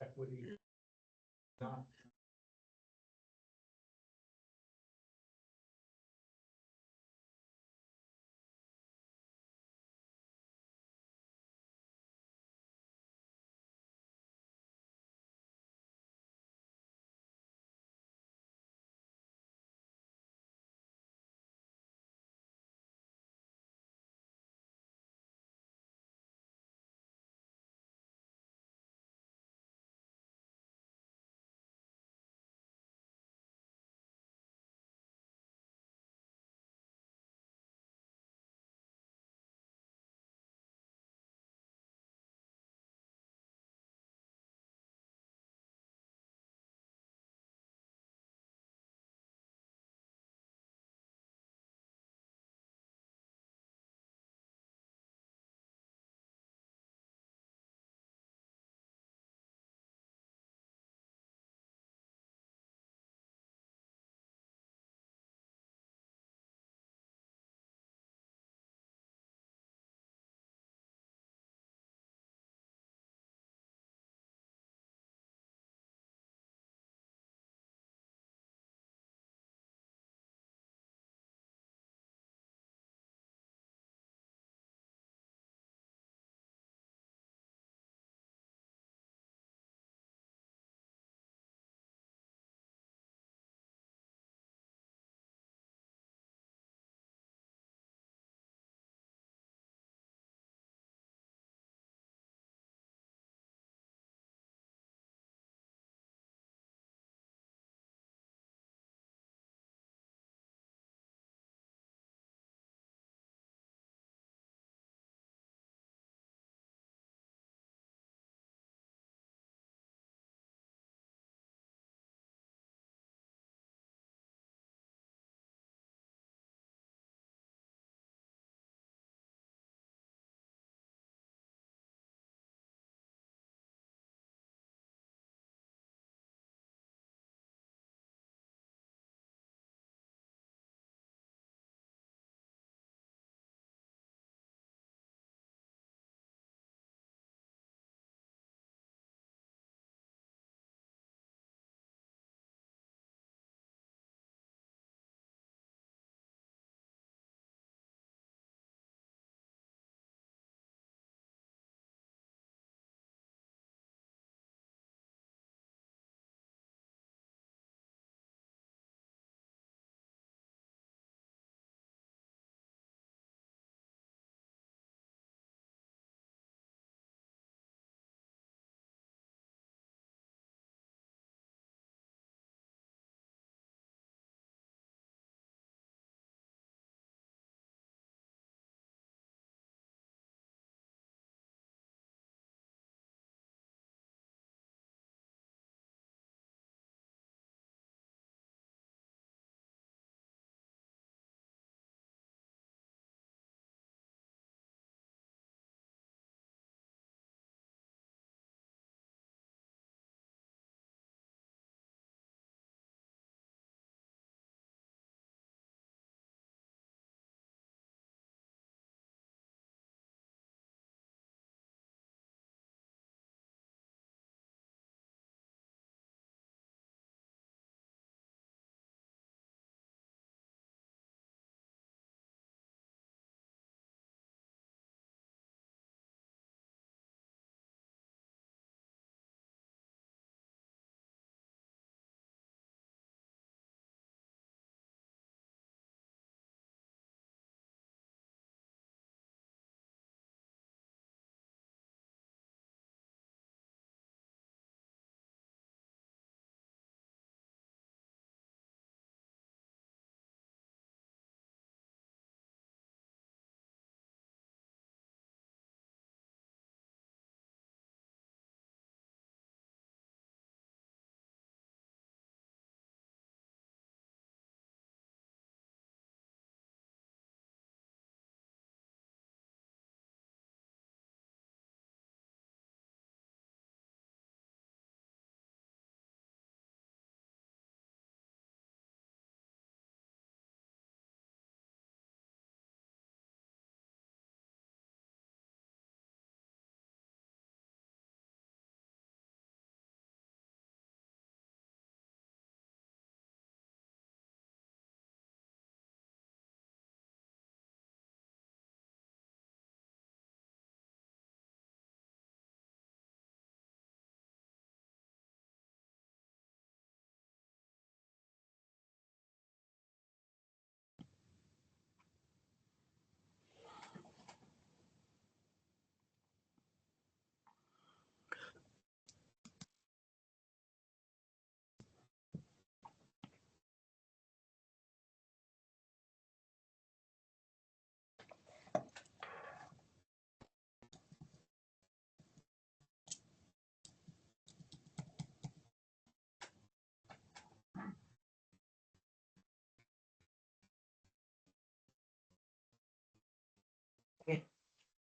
equity, not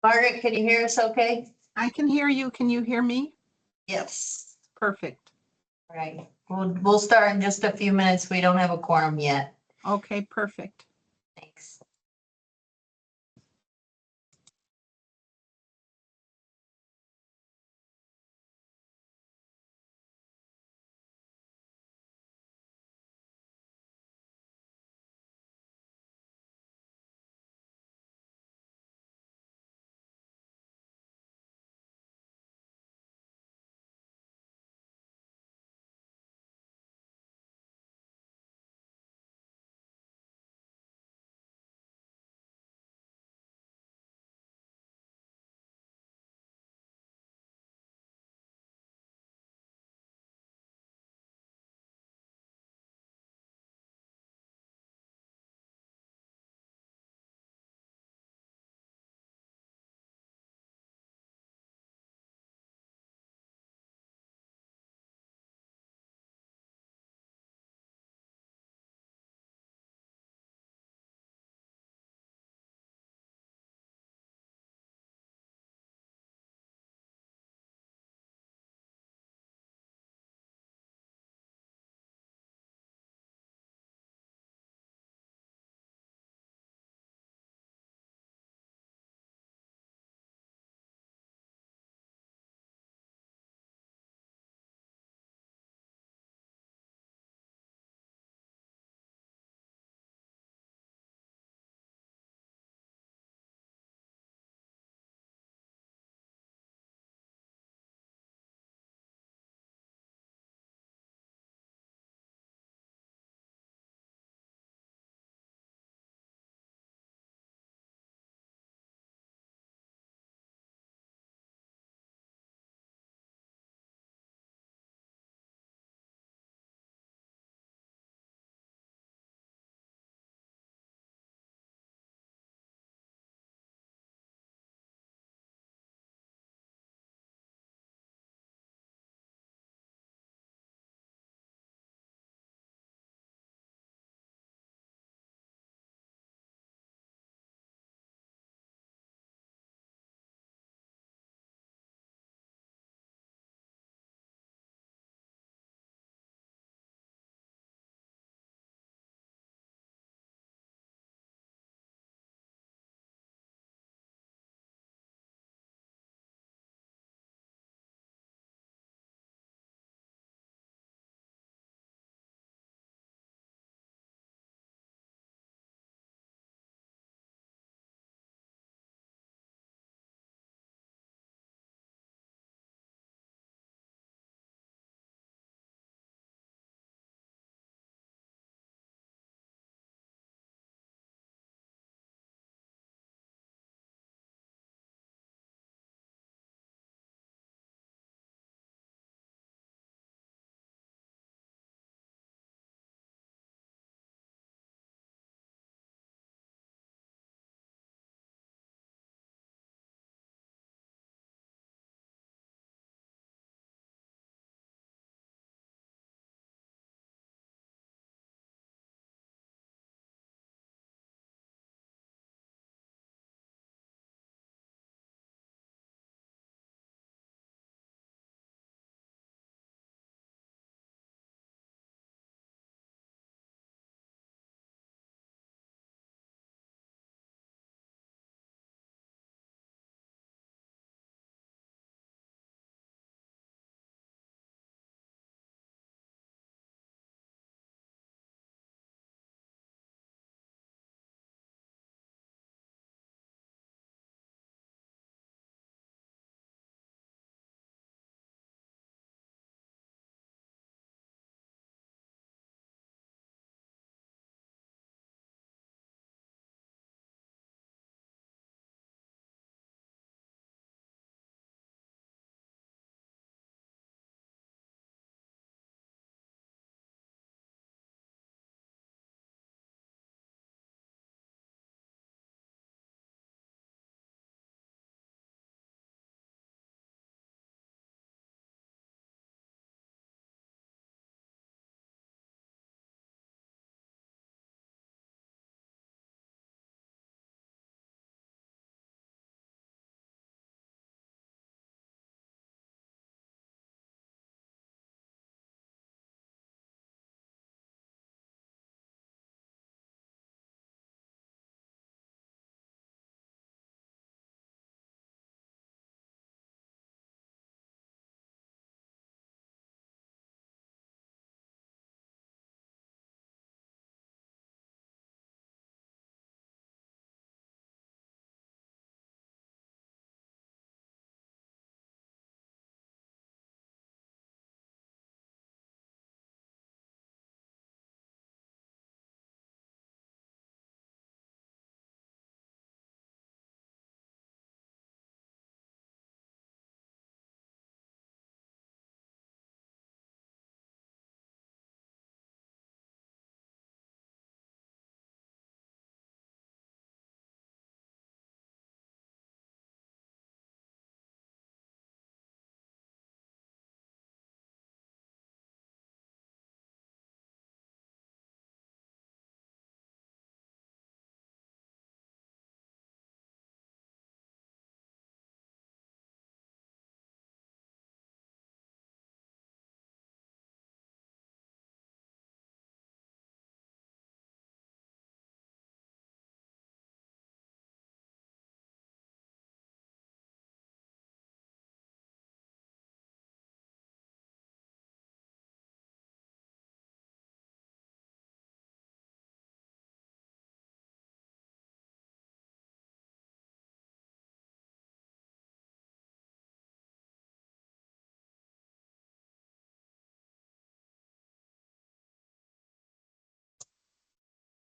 Margaret, can you hear us okay? I can hear you. Can you hear me? Yes. Perfect. All right. We'll start in just a few minutes. We don't have a quorum yet. Okay, perfect. Thanks.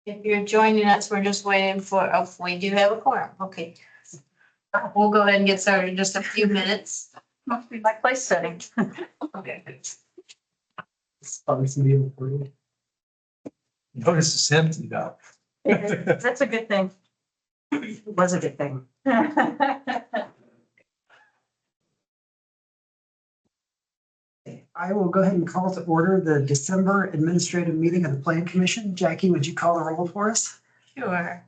If you're joining us, we're just waiting for, oh, we do have a quorum, okay. We'll go ahead and get started in just a few minutes. Must be my place setting. Okay. Notice it's empty now. That's a good thing. It was a good thing. I will go ahead and call to order the December administrative meeting of the Plan Commission. Jackie, would you call the roll for us? Sure.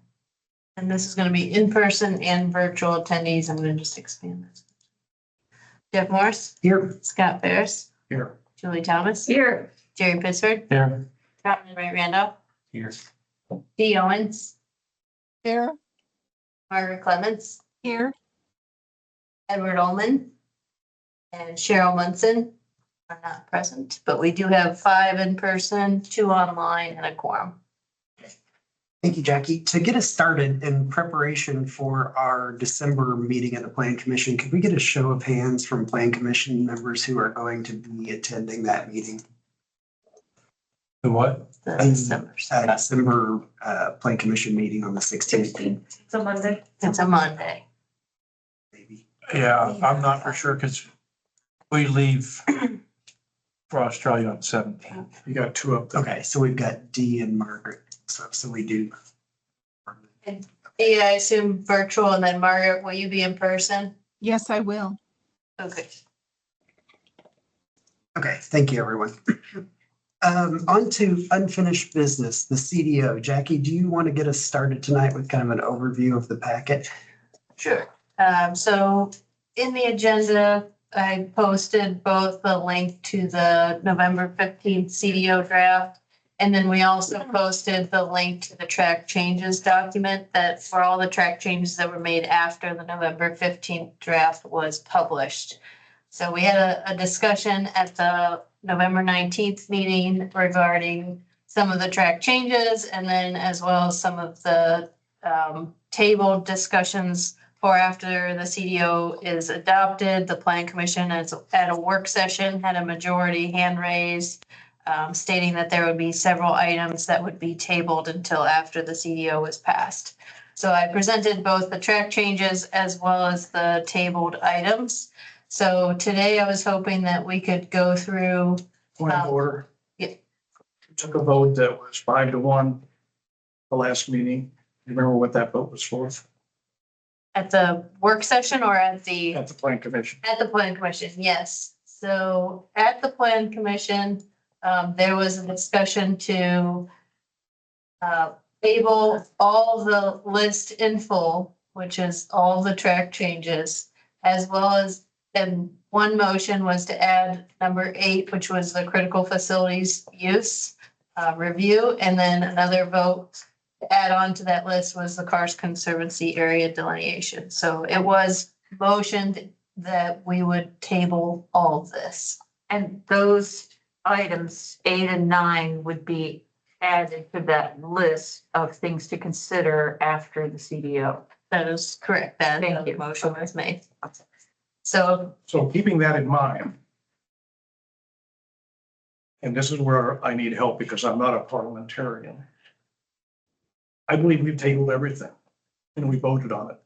And this is gonna be in person and virtual attendees. I'm gonna just expand this. Jeff Morris, Here. Scott Ferris, Here. Julie Thomas, Here, Jerry Pittsford, Here. Troutman Ray Randolph, Here. Dee Owens, Here, Margaret Clements, here, Edward Ullman, and Cheryl Munson are not present, but we do have 5 in person, 2 online, and a quorum. Thank you, Jackie. To get us started in preparation for our December meeting of the Plan Commission, could we get a show of hands from Plan Commission members who are going to be attending that meeting? The what? The December. December Plan Commission meeting on the 16th, it's a Monday. It's a Monday. maybe. Yeah, I'm not for sure because we leave for Australia on 17th. You got 2 up there. Okay, so we've got Dee and Margaret. So we do. Yeah, I assume virtual, and then Margaret, will you be in person? yes, I will. Okay. Okay, thank you, everyone. On to unfinished business, the CDO. Jackie, do you want to get us started tonight with kind of an overview of the packet? Sure. So in the agenda, I posted both the link to the November 15th CDO draft. And then we also posted the link to the track changes document that for all the track changes that were made after the November 15th draft was published. So we had a discussion at the November 19th meeting regarding some of the track changes and then as well as some of the table discussions for after the CDO is adopted. The Plan Commission is at a work session, had a majority hand raised, stating that there would be several items that would be tabled until after the CDO was passed. So I presented both the track changes as well as the tabled items. So today I was hoping that we could go through. Point of order. Yeah. Took a vote that was 5-1 the last meeting. You remember what that vote was for? At the work session or at the? At the Plan Commission. At the Plan Commission, yes. So at the Plan Commission, there was a discussion to table all the list in full, which is all the track changes, as well as, and one motion was to add number 8, which was the critical facilities use review, and then another vote to add on to that list was the Karst Conservancy area delineation. So it was motioned that we would table all of this. And those items 8 and 9 would be added to that list of things to consider after the CDO. That is correct. That Thank the you. motion was made. So, So keeping that in mind, and this is where I need help because I'm not a parliamentarian. I believe we've tabled everything and we voted on it.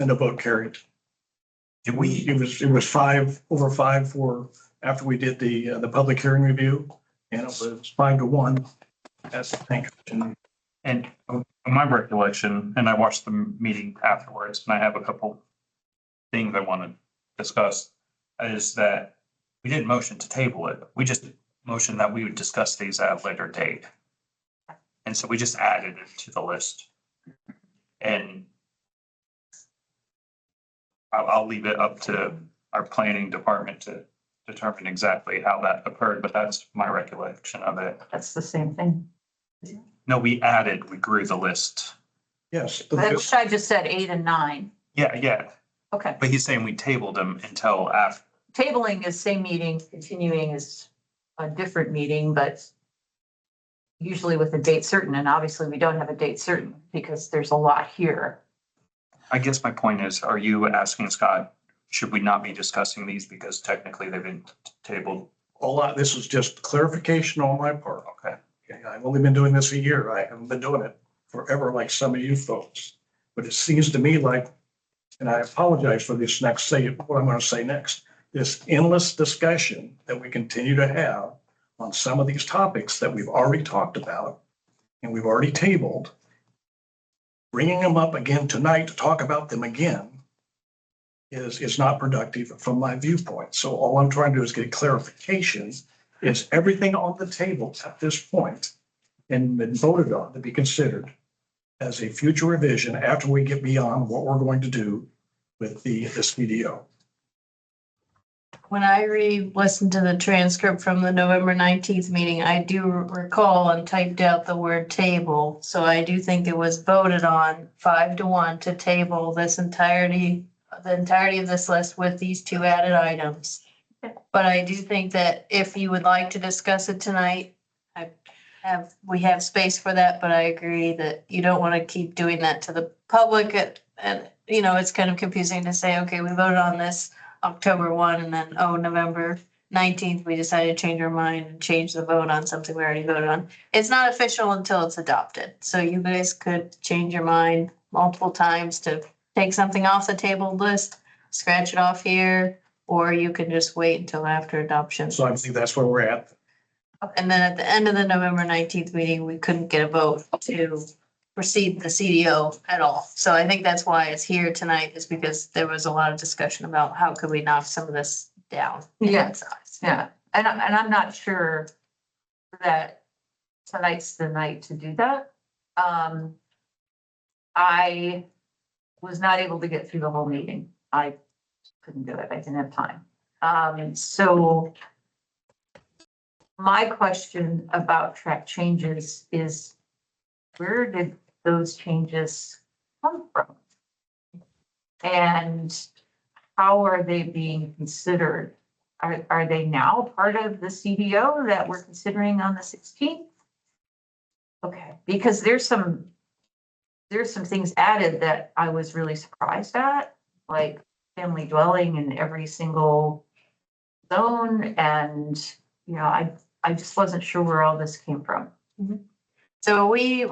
And the vote carried. Did we, It was 5-5 for after we did the public hearing review, and it was 5-1 as the Plan Commission. And my recollection, and I watched the meeting afterwards, and I have a couple things I want to discuss, is that we didn't motion to table it. We just motioned that we would discuss these at a later date. And so we just added it to the list. And I'll leave it up to our planning department to determine exactly how that occurred, but that's my recollection of it. That's the same thing. No, we grew the list. Yes. Which I just said 8 and 9. Yeah, Okay. but he's saying we tabled them until after. Tabling is same meeting, continuing is a different meeting, but usually with a date certain, and obviously we don't have a date certain because there's a lot here. I guess my point is, are you asking Scott, should we not be discussing these because technically they've been tabled? A lot, this is just clarification on my part. Okay. I've only been doing this a year. I haven't been doing it forever like some of you folks. But it seems to me like, and I apologize for this next, say what I'm going to say next, this endless discussion that we continue to have on some of these topics that we've already talked about and we've already tabled, bringing them up again tonight to talk about them again is not productive from my viewpoint. So all I'm trying to do is get clarification. Is everything on the table at this point and been voted on to be considered as a future revision after we get beyond what we're going to do with this VDO? When I listened to the transcript from the November 19th meeting, I do recall and typed out the word table. So I do think it was voted on 5-1 to table the entirety of this list with these two added items. But I do think that if you would like to discuss it tonight, we have space for that, but I agree that you don't want to keep doing that to the public. And, you know, it's kind of confusing to say, okay, we voted on this October 1 and then, oh, November 19th, we decided to change our mind and change the vote on something we already voted on. It's not official until it's adopted. So you guys could change your mind multiple times to take something off the table list, scratch it off here, or you can just wait until after adoption. So I think that's where we're at. And then at the end of the November 19th meeting, we couldn't get a vote to proceed the CDO at all. So I think that's why it's here tonight, is because there was a lot of discussion about how could we knock some of this down. in Yeah. size. Yeah, and I'm not sure that tonight's the night to do that. I was not able to get through the whole meeting. I couldn't do it. I didn't have time. So my question about track changes is, where did those changes come from? And how are they being considered? Are they now part of the CDO that we're considering on the 16th? Okay, because there's some things added that I was really surprised at, like family dwelling in every single zone. And, you know, I just wasn't sure where all this came from. So we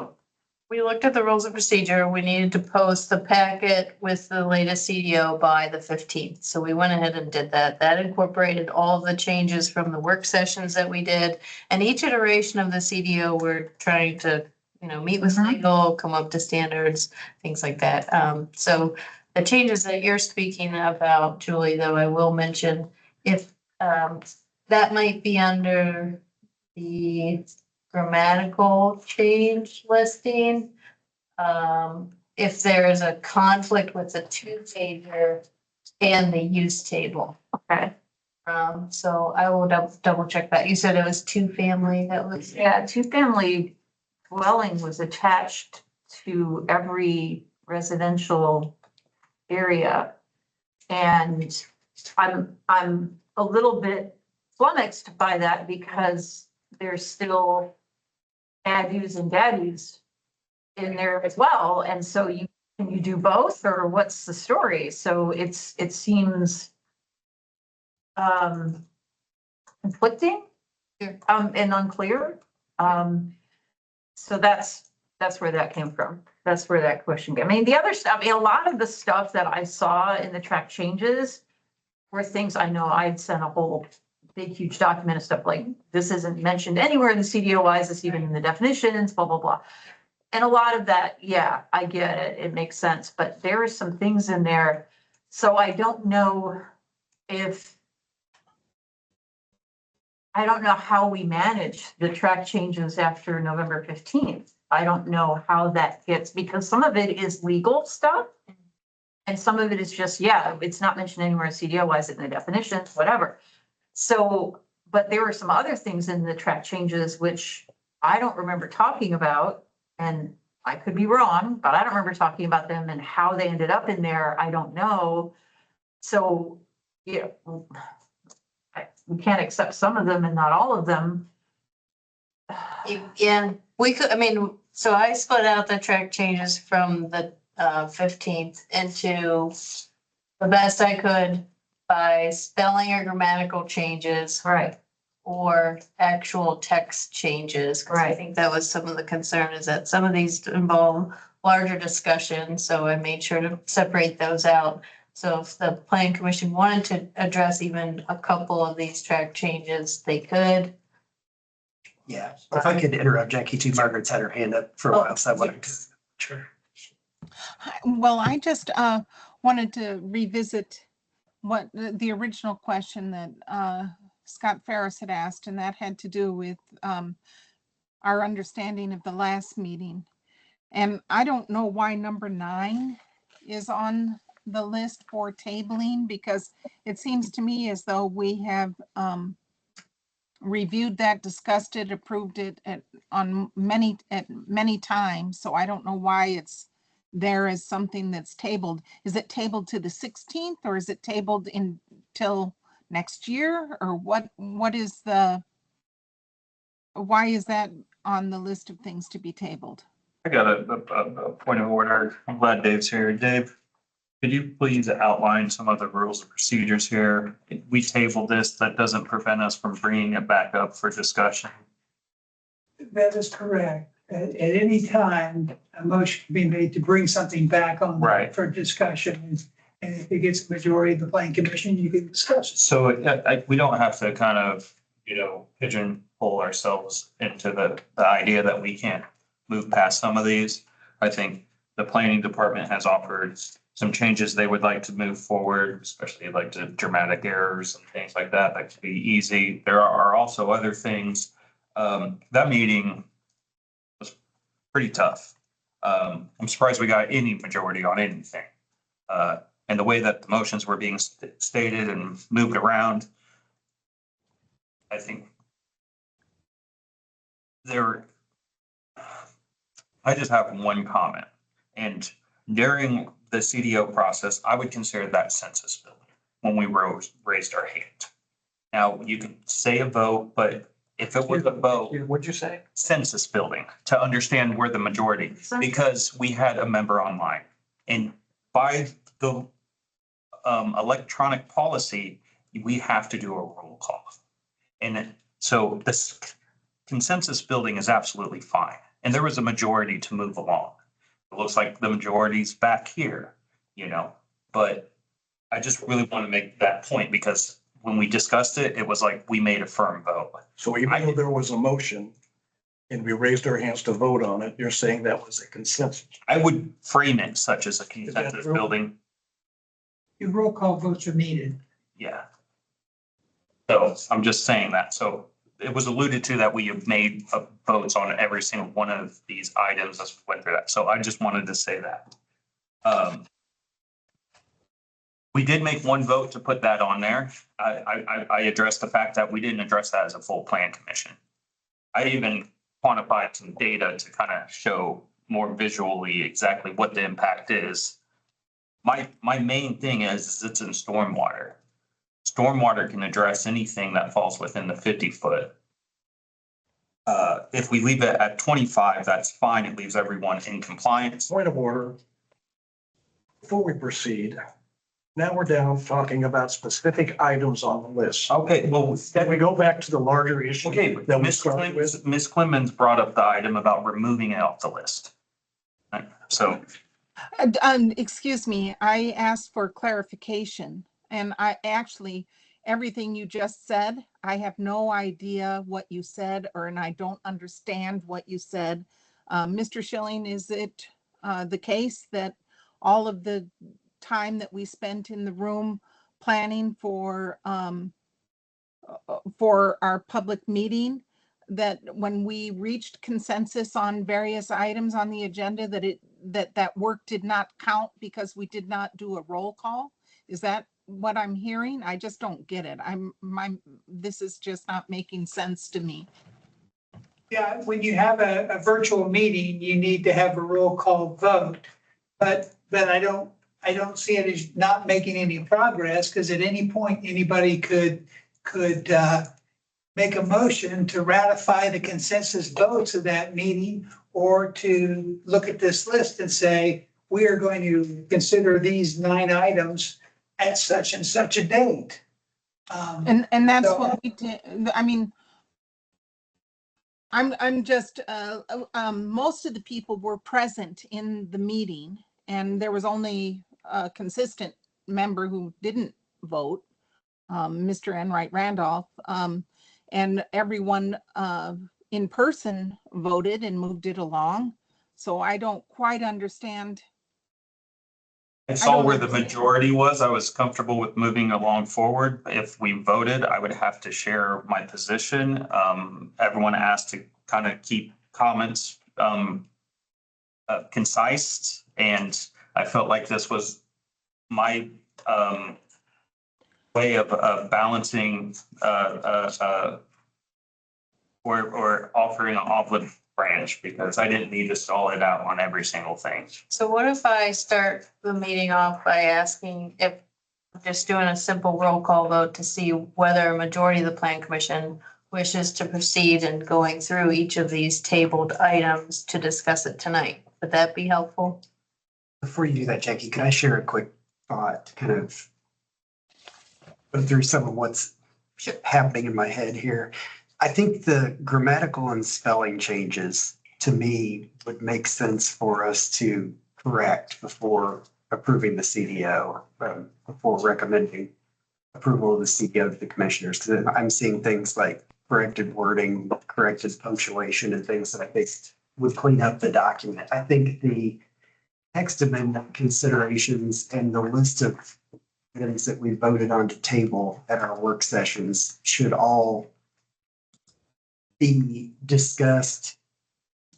looked at the rules of procedure. We needed to post the packet with the latest CDO by the 15th. So we went ahead and did that. That incorporated all the changes from the work sessions that we did. And each iteration of the CDO, we're trying to, you know, meet with legal, come up to standards, things like that. So the changes that you're speaking about, Julie, though, I will mention, if that might be under the grammatical change listing. If there is a conflict with the two-pager and the use table. Okay. So I will double check that. You said it was two-family that was. Yeah, two-family dwelling was attached to every residential area. And I'm a little bit flummoxed by that, because there's still add-use and dad-use in there as well. And so can you do both, or what's the story? So it seems conflicting and unclear. So that's where that came from. That's where that question came. I mean, the other stuff, I mean, a lot of the stuff that I saw in the track changes were things I know I'd sent a whole big, huge document of stuff like, this isn't mentioned anywhere in the CDO. Why is this even in the definitions, blah, blah, blah. And a lot of that, yeah, I get it. It makes sense. But there are some things in there. So I don't know how we manage the track changes after November 15th. I don't know how that gets, because some of it is legal stuff. And some of it is just, yeah, it's not mentioned anywhere in CDO. Why is it in the definitions, whatever. So, but there were some other things in the track changes, which I don't remember talking about, and I could be wrong, but I don't remember talking about them, and how they ended up in there, I don't know. So, yeah, we can't accept some of them and not all of them. Yeah, we could, I mean, so I split out the track changes from the 15th into the best I could by spelling or grammatical changes, Right. or actual text changes. 'Cause I Right. think that was some of the concern, is that some of these involve larger discussion, so I made sure to separate those out. So if the plan commission wanted to address even a couple of these track changes, they could. Yeah, if I could interrupt Jackie too, Margaret's had her hand up for a while, so I wanted to. Sure. Well, I just wanted to revisit what the original question that Scott Ferris had asked, and that had to do with our understanding of the last meeting. And I don't know why number 9 is on the list for tabling, because it seems to me as though we have reviewed that, discussed it, approved it at many times. So I don't know why it's there as something that's tabled. Is it tabled to the 16th, or is it tabled until next year, or what is why is that on the list of things to be tabled? I got a point of order. I'm glad Dave's here. Dave, could you please outline some of the rules and procedures here? If we tabled this, that doesn't prevent us from bringing it back up for discussion. That is correct. At any time, a motion can be made to bring something back on Right. for discussion. And if it gets a majority of the planning commission, you can discuss it. So we don't have to kind of, pigeonhole ourselves into the idea that we can't move past some of these. I think the planning department has offered some changes they would like to move forward, especially like the dramatic errors and things like that. That could be easy. There are also other things. That meeting was pretty tough. I'm surprised we got any majority on anything. And the way that the motions were being stated and moved around, I think I just have one comment. And during the CDO process, I would consider that census building when we raised our hand. Now, you can say a vote, but if it was a vote, What'd you say? census building, to understand where the majority, because we had a member online. And by the electronic policy, we have to do a roll call. And so this consensus building is absolutely fine. And there was a majority to move along. It looks like the majority's back here, but I just really want to make that point, because when we discussed it, it was like we made a firm vote. So even though there was a motion and we raised our hands to vote on it, you're saying that was a consensus? I would frame it such as a consensus true? building. Your roll call votes are needed. Yeah. So I'm just saying that. So it was alluded to that we have made votes on every single one of these items as we went through that. So I just wanted to say that. We did make one vote to put that on there. I addressed the fact that we didn't address that as a full plan commission. I even quantified some data to kind of show more visually exactly what the impact is. My main thing is it's in stormwater. Stormwater can address anything that falls within the 50-foot. If we leave it at 25, that's fine. It leaves everyone in compliance. Point of order. Before we proceed, now we're down talking about specific items on the list. Okay, well, Can we go back to the larger issue? okay, That we Ms. started with? Ms. Clemens brought up the item about removing it off the list. So, Excuse me, I asked for clarification, and I actually, everything you just said, I have no idea what you said, and I don't understand what you said. Mr. Schilling, is it the case that all of the time that we spent in the room planning for our public meeting, that when we reached consensus on various items on the agenda, that work did not count because we did not do a roll call? Is that what I'm hearing? I just don't get it. This is just not making sense to me. Yeah, when you have a virtual meeting, you need to have a roll call vote. But I don't see it as not making any progress, because at any point, anybody could make a motion to ratify the consensus votes of that meeting, or to look at this list and say, we are going to consider these 9 items at such and such a date. And that's So- what we did, I mean, I'm just, most of the people were present in the meeting and there was only a consistent member who didn't vote, Mr. Enright Randolph, and everyone, in person voted and moved it along. So I don't quite understand. I saw don't where the understand. majority was. I was comfortable with moving along forward. If we voted, I would have to share my position. Everyone asked to kind of keep comments concise, and I felt like this was my way of balancing or offering an olive branch, because I didn't need to stall it out on every single thing. So what if I start the meeting off by asking if, just doing a simple roll call vote to see whether a majority of the plan commission wishes to proceed in going through each of these tabled items to discuss it tonight? Would that be helpful? Before you do that, Jackie, can I share a quick thought, kind of go through some of what's happening in my head here? I think the grammatical and spelling changes, to me, would make sense for us to correct before approving the CDO, before recommending approval of the CDO to the commissioners. Because I'm seeing things like corrected wording, corrected punctuation, and things that I think would clean up the document. I think the text amendment considerations and the list of items that we voted on to table at our work sessions should all be discussed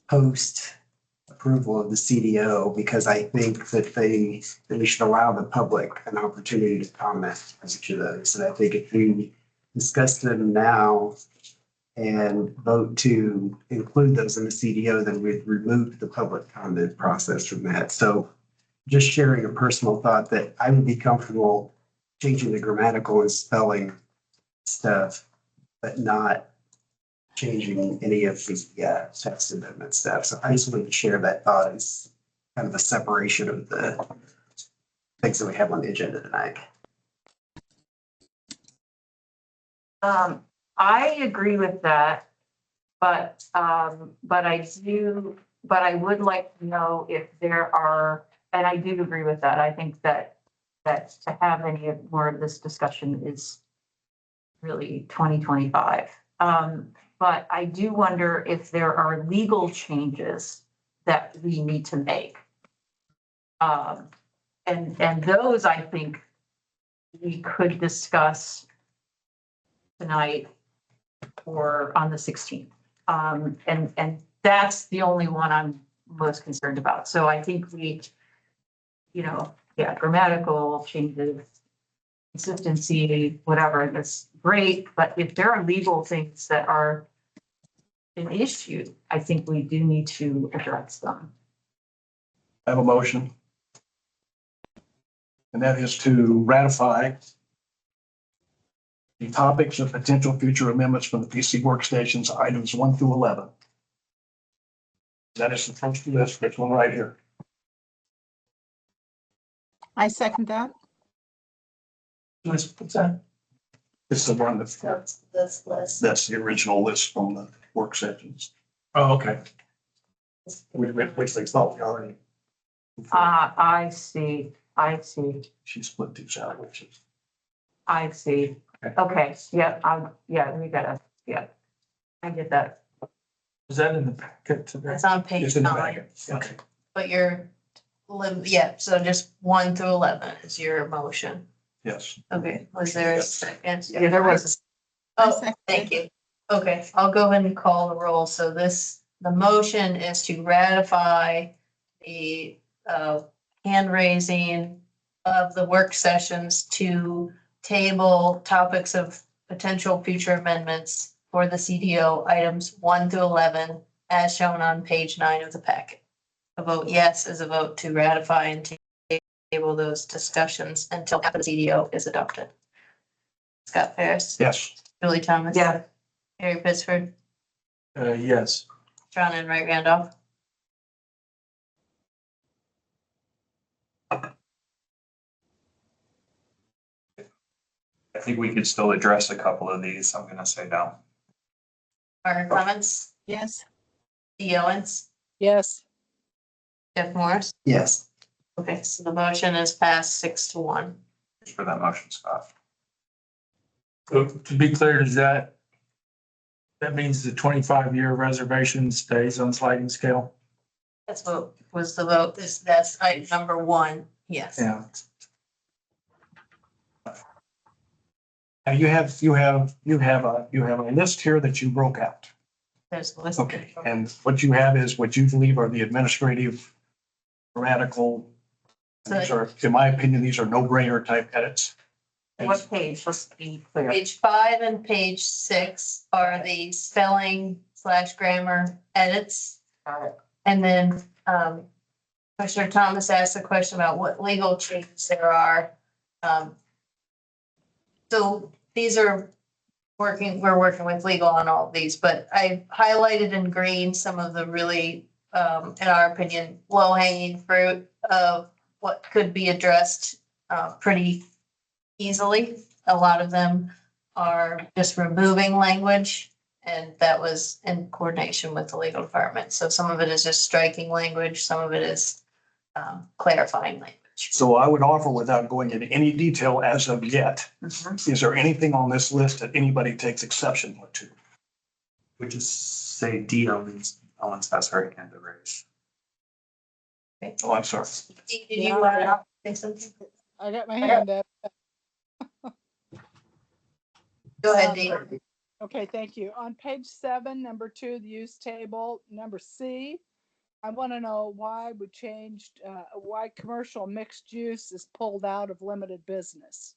post approval of the CDO, because I think that they should allow the public an opportunity to comment on each of those. And I think if we discuss them now and vote to include those in the CDO, then we'd remove the public comment process from that. So just sharing a personal thought that I would be comfortable changing the grammatical and spelling stuff, but not changing any of the text amendment stuff. So I just wanted to share that thought as kind of a separation of the things that we have on the agenda tonight. I agree with that, but I would like to know if there are, and I do agree with that. I think that to have any more of this discussion is really 2025. But I do wonder if there are legal changes that we need to make. And those, I think, we could discuss tonight or on the 16th. And that's the only one I'm most concerned about. So I think we, grammatical changes, consistency, whatever, that's great. But if there are legal things that are an issue, I think we do need to address them. I have a motion. And that is to ratify the topics of potential future amendments from the PC workstations, items 1 through 11. That is the first list, this one right here. I second that. What's that? This is the one That's this list. that's the original list from the work sessions, Oh, okay. which they thought we already. I see. She split these out, which is. I see. Okay, yeah, we gotta, I get that. Is that in the packet today? It's on page It's in the 9, packet. Okay. but so just 1 through 11 is your motion. Yes. Okay, was there a second? Yeah, there was. Oh, second. thank you. Okay, I'll go ahead and call the roll. So the motion is to ratify the hand raising of the work sessions to table topics of potential future amendments for the CDO items 1 through 11, as shown on page 9 of the packet. A vote yes is a vote to ratify and table those discussions until after the CDO is adopted. Scott Ferris. Yes. Julie Thomas. Yeah. Harry Pittsford. Yes. John Enright Randolph. I think we could still address a couple of these. I'm gonna say no. Margaret Clemens, Yes. Dee Owens, Yes. Jeff Morris. Yes. Okay, so the motion is passed 6-1. Thanks for that motion, Scott. So to be clear, does that means the 25-year reservation stays on sliding scale? That's what was the vote. That's item number 1. Yes. Yeah. Now you have a list here that you broke out. There's the list. Okay, and what you have is what you believe are the administrative, grammatical. And these are, in my opinion, these are no-brainer type edits. What page? Let's be clear. Page 5 and page 6 are the spelling/grammar edits. Got it. And then, Commissioner Thomas asked a question about what legal changes there are. So these are we're working with legal on all of these, but I highlighted in green some of the really, in our opinion, low-hanging fruit of what could be addressed, pretty easily. A lot of them are just removing language, and that was in coordination with the legal department. So some of it is just striking language, some of it is clarifying language. So I would offer, without going into any detail as of yet, Mhm. is there anything on this list that anybody takes exception to? We just say D Owens has her hand raised. Oh, I'm sorry. Did you want to say something? I got my hand up. Go ahead, Dee. Okay, thank you. On page 7, number 2, the use table, number C, I want to know why we changed, why commercial mixed use is pulled out of limited business.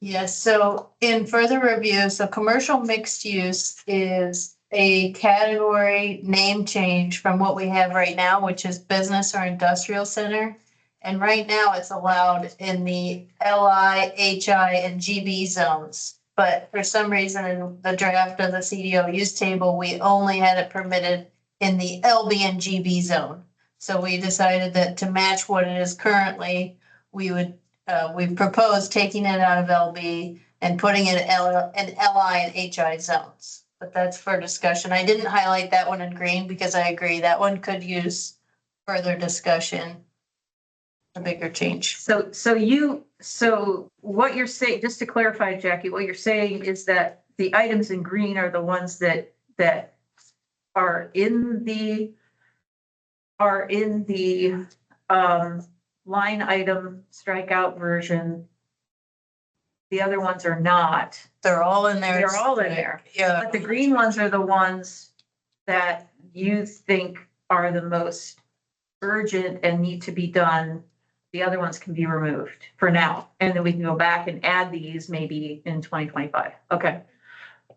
Yes, so in further review, so commercial mixed use is a category name change from what we have right now, which is business or industrial center. And right now it's allowed in the LI, HI, and GB zones. But for some reason in the draft of the CDO use table, we only had it permitted in the LB and GB zone. So we decided that to match what it is currently, we've proposed taking it out of LB and putting it in LI and HI zones. But that's for discussion. I didn't highlight that one in green because I agree that one could use further discussion. A bigger change. So what you're saying, just to clarify, Jackie, what you're saying is that the items in green are the ones that are in the line item strikeout version. The other ones are not. They're all in there. They're all in there. Yeah. But the green ones are the ones that you think are the most urgent and need to be done. The other ones can be removed for now. And then we can go back and add these maybe in 2025. Okay.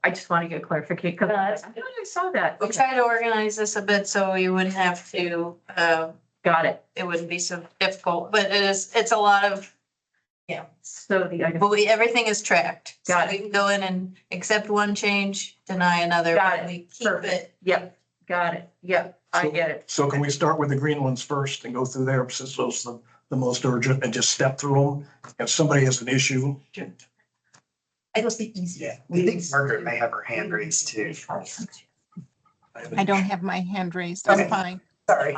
I just want to get clarification because I thought I saw that. We try to organize this a bit so we wouldn't have to, Got it. it wouldn't be so difficult, but it's a lot of, So the item. but everything is tracked. So Got it. we can go in and accept one change, deny another. Got but it. We keep Perfect. it. Yep. Got it. Yep. I get it. So can we start with the green ones first and go through there since those are the most urgent and just step through them? If somebody has an issue, I don't think easy. Yeah, I think Margaret may have her hand raised too. I don't have my hand raised. I'm Okay. fine. Sorry.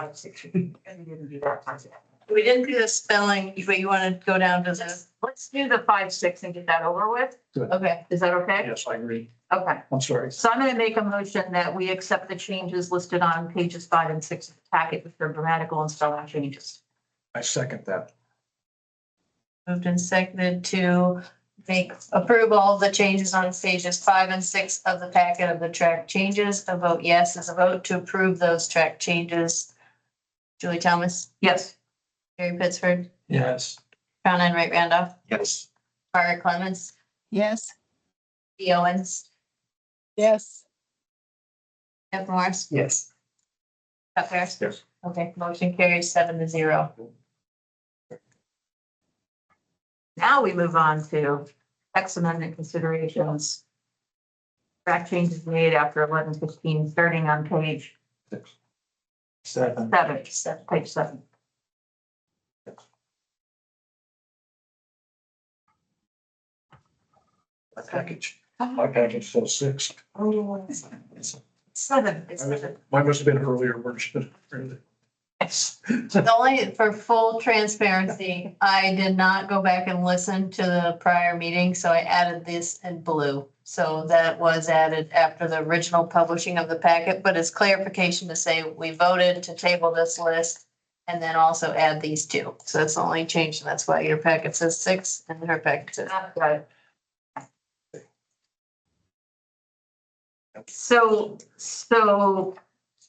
We didn't do the spelling, but you want to go down to the, Let's do the 5, 6 and get that over with. okay. Is that okay? yes, I agree. Okay. I'm sorry. So I'm going to make a motion that we accept the changes listed on pages 5 and 6 of the packet with their grammatical and spelling changes. I second that. Moved and seconded to approve all the changes on pages 5 and 6 of the packet of the track changes. A vote yes is a vote to approve those track changes. Julie Thomas, Yes. Jerry Pittsford, Yes. John Enright Randolph, Yes. Margaret Clemens, Yes. Dee Owens, Yes. Jeff Morris, Yes. Scott Ferris. Yes. Okay, motion carries 7-0. Now we move on to text amendment considerations. Track changes made after 11:15, starting on page 7. 7, page 7. My package says 6. Oh, seven, it's seven. Mine must have been an earlier version. Yes. The only, for full transparency, I did not go back and listen to the prior meeting, so I added this in blue. So that was added after the original publishing of the packet, but it's clarification to say we voted to table this list and then also add these two. So that's the only change, and that's why your packet says 6 and her packet says. Got it. So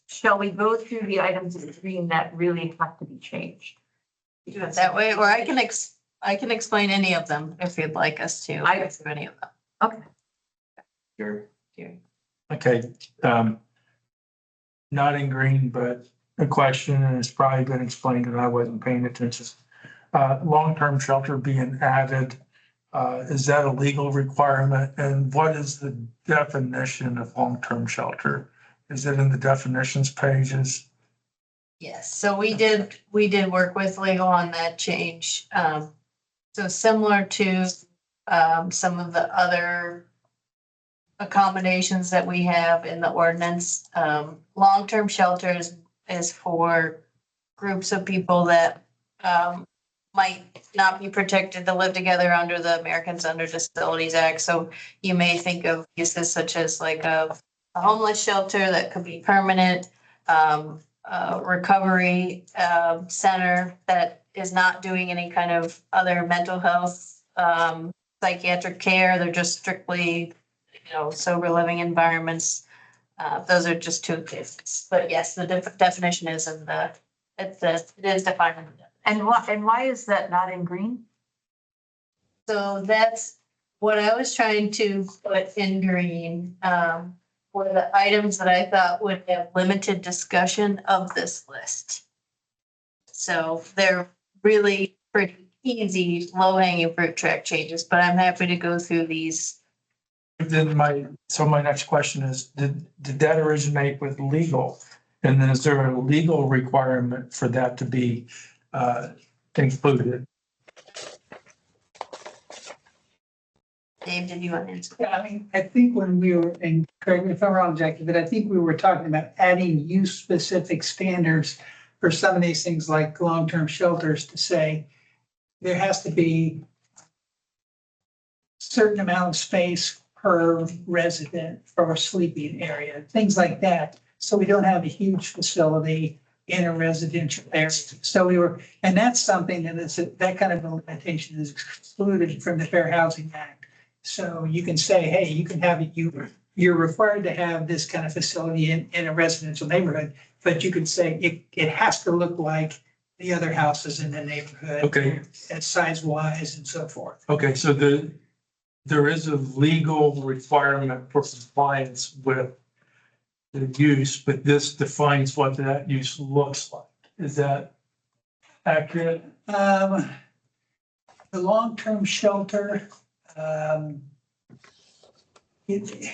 shall we go through the items of green that really have to be changed? Do it that way, or I can explain any of them if you'd like us to. I- go through any of them. Okay. Here. Okay, not in green, but a question, and it's probably been explained and I wasn't paying attention. Long-term shelter being added, is that a legal requirement? And what is the definition of long-term shelter? Is it in the definitions pages? Yes, so we did work with legal on that change. So similar to some of the other accommodations that we have in the ordinance, long-term shelters is for groups of people that might not be protected to live together under the Americans Under Disabilities Act. So you may think of uses such as like a homeless shelter that could be permanent, recovery center that is not doing any kind of other mental health, psychiatric care. They're just strictly, sober living environments. Those are just two cases. But yes, the definition is in the, it is defined in the definition. And why is that not in green? So that's what I was trying to put in green, were the items that I thought would have limited discussion of this list. So they're really pretty easy, low hanging fruit track changes, but I'm happy to go through these. Then my next question is, did that originate with legal? And then is there a legal requirement for that to be included? Dave, did you want to answer? Yeah, I mean, I think when we were, and correct me if I'm wrong, Jackie, but I think we were talking about adding use-specific standards for some of these things like long-term shelters to say there has to be certain amount of space per resident for a sleeping area, things like that. So we don't have a huge facility in a residential area. So we were, and that's something that is, that kind of a limitation is excluded from the Fair Housing Act. So you can say, hey, you can have it, you're required to have this kind of facility in a residential neighborhood, but you could say it has to look like the other houses in the neighborhood. Okay. And size wise and so forth. Okay, so there is a legal requirement for compliance with the use, but this defines what that use looks like. Is that accurate? The long-term shelter, it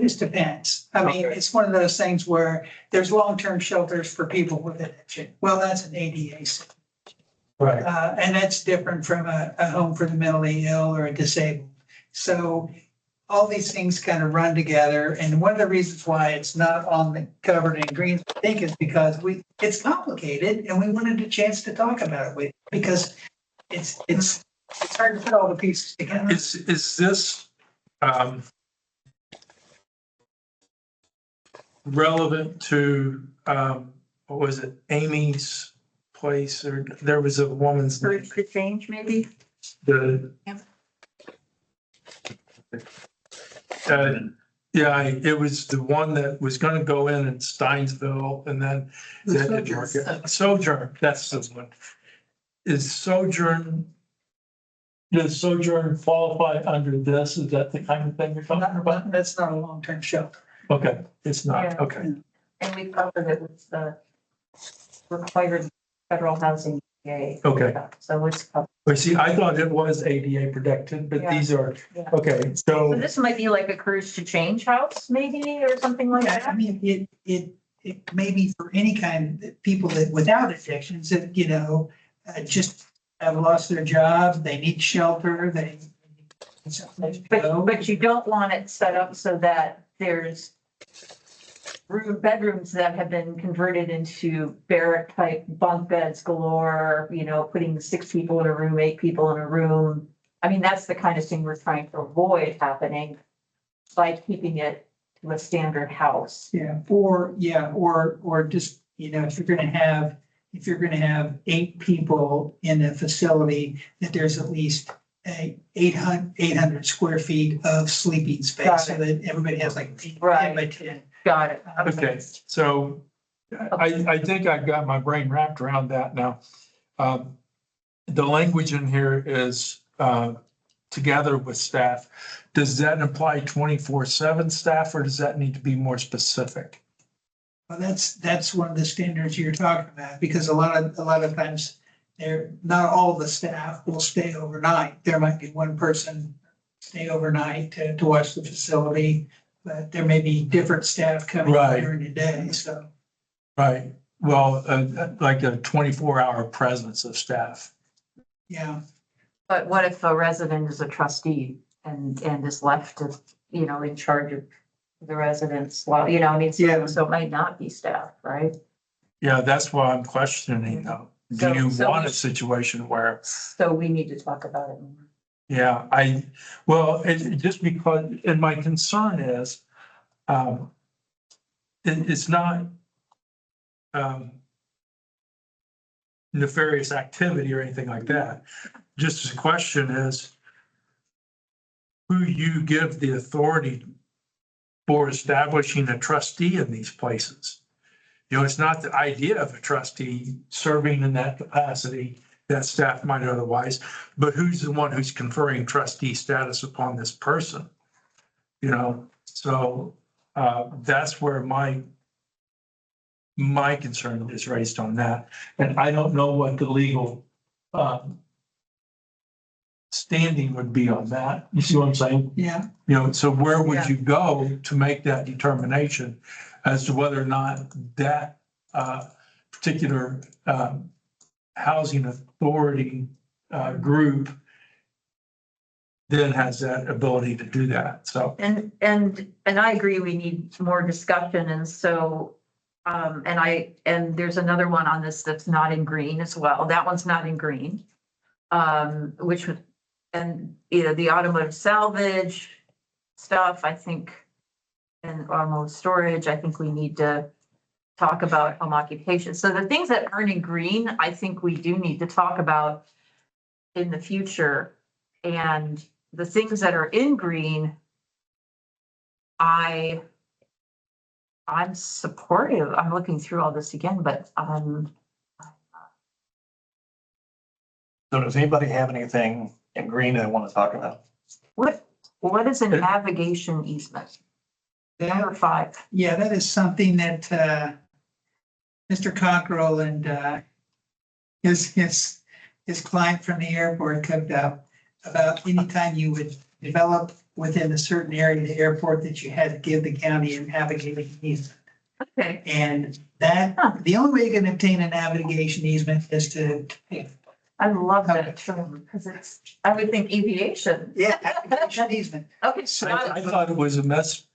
just depends. I mean, Okay. it's one of those things where there's long-term shelters for people with addiction. Well, that's an ADA. Right. And that's different from a home for the mentally ill or a disabled. So all these things kind of run together. And one of the reasons why it's not on the covered in green, I think, is because it's complicated and we wanted a chance to talk about it because it's hard to put all the pieces together. Is this relevant to what was it, Amy's place, or there was a woman's For name, the change, maybe? the yeah, it was the one that was gonna go in Steinsville and then that didn't work out. Sojourn, that's the one. Does Sojourn qualify under this? Is that the kind of thing you're talking about? That's not a long-term shelter. Okay, it's not, Yeah. okay. And we covered it with the required federal housing. Okay. So it's covered. But see, I thought it was ADA protected, but Yeah. these are, Yeah. okay, So so, this might be like a courage to change house, maybe, or something like Yeah, I that. mean, it may be for any kind of people that without addictions that, just have lost their job, they need shelter, they. But you don't want it set up so that there's bedrooms that have been converted into barrack type bunk beds galore, you know, putting 6 people in a room, 8 people in a room. I mean, that's the kind of thing we're trying to avoid happening by keeping it to a standard house. Or just, you know, if you're gonna have 8 people in a facility, that there's at least 800 square feet of sleeping space, so that everybody has like 10 by 10. Got it. Okay, so I think I've got my brain wrapped around that now. The language in here is together with staff. Does that imply 24/7 staff, or does that need to be more specific? Well, that's one of the standards you're talking about, because a lot of times not all the staff will stay overnight. There might be one person stay overnight to watch the facility, but there may be different staff coming Right. during the day, so. Right, well, like a 24-hour presence of staff. Yeah, But what if a resident is a trustee and is left to, you know, in charge of the residents? Well, you know, I mean, Yeah. so it might not be staff, right? Yeah, that's why I'm questioning though. Do So- you so want we- a situation where, So we need to talk about it more. yeah, just because, and my concern is, it's not, nefarious activity or anything like that. Just the question is, who you give the authority for establishing a trustee in these places. You know, it's not the idea of a trustee serving in that capacity that staff might otherwise, but who's the one who's conferring trustee status upon this person? You know, so that's where my concern is raised on that. And I don't know what the legal standing would be on that. You see what I'm saying? yeah. You know, so where would Yeah. you go to make that determination as to whether or not that particular housing authority group then has that ability to do that, so. And I agree, we need more discussion, and so, and there's another one on this that's not in green as well, that one's not in green. Which would, and, you know, the automotive salvage stuff, I think, and automotive storage, I think we need to talk about home occupation. So the things that aren't in green, I think we do need to talk about in the future. And the things that are in green, I'm supportive. I'm looking through all this again, but, So does anybody have anything in green they want to talk about? what is a navigation easement? Number 5. Yeah, that is something that Mr. Cockrell and his client from the airport cooked up about anytime you would develop within a certain area of the airport that you had to give the county a navigating easement. Okay. And that, the only way you can obtain a navigation easement is to pay. I love that term because I would think aviation. Yeah, navigation easement. Okay. So I thought it was a mess.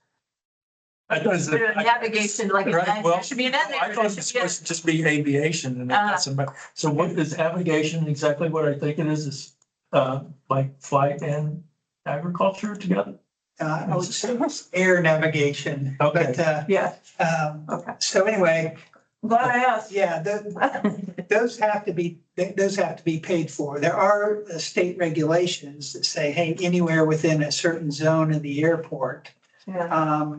I thought it was Navigation, like, Right, well, there should be an end there. I thought There it should was be a- supposed to just be aviation and that's about, so what is navigation exactly what I think it is like flight and agriculture together? I would say it's air navigation, Okay. but Yeah, okay. so anyway, Glad I asked. yeah, those have to be paid for. There are state regulations that say, hey, anywhere within a certain zone of the airport, Yeah.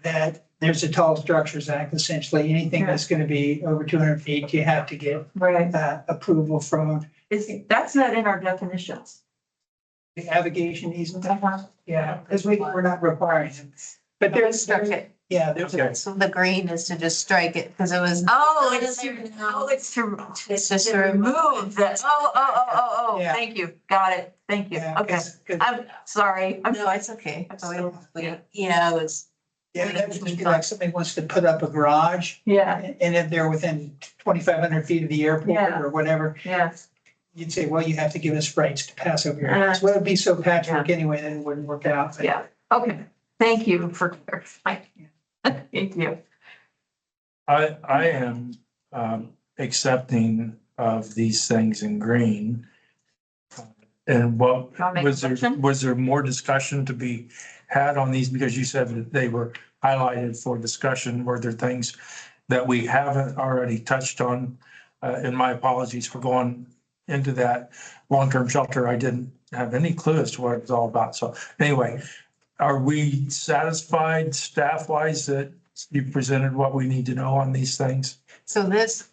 that there's a Tall Structures Act, essentially, anything that's gonna be over 200 feet, you have to get Right. approval from That's not in our definitions. the navigation easement. Uh-huh. Yeah, because we're not requiring them. But there's, Okay. yeah, there's Okay. So the green is to just strike it because it was. Oh, Not in it's there to, now. oh, it's to, It's just to to remove that. Oh, Yeah. thank you. Got it. Thank you. Yeah, Okay. 'cause- I'm sorry. I'm No, it's okay. So, You know, it's. Yeah, that would just be like somebody wants to put up a garage Yeah, and if they're within 2,500 feet of the airport Yeah. or whatever, yes. you'd say, well, you have to give us rights to pass over here. So it would be so patchwork anyway that it wouldn't work out. But Yeah, okay. Thank you for clarifying. Thank you. I am accepting of these things in green. And what, You wanna make a motion? was there more discussion to be had on these? Because you said that they were highlighted for discussion. Were there things that we haven't already touched on? And my apologies for going into that long-term shelter. I didn't have any clue as to what it was all about. So anyway, are we satisfied staff-wise that you presented what we need to know on these things? So this,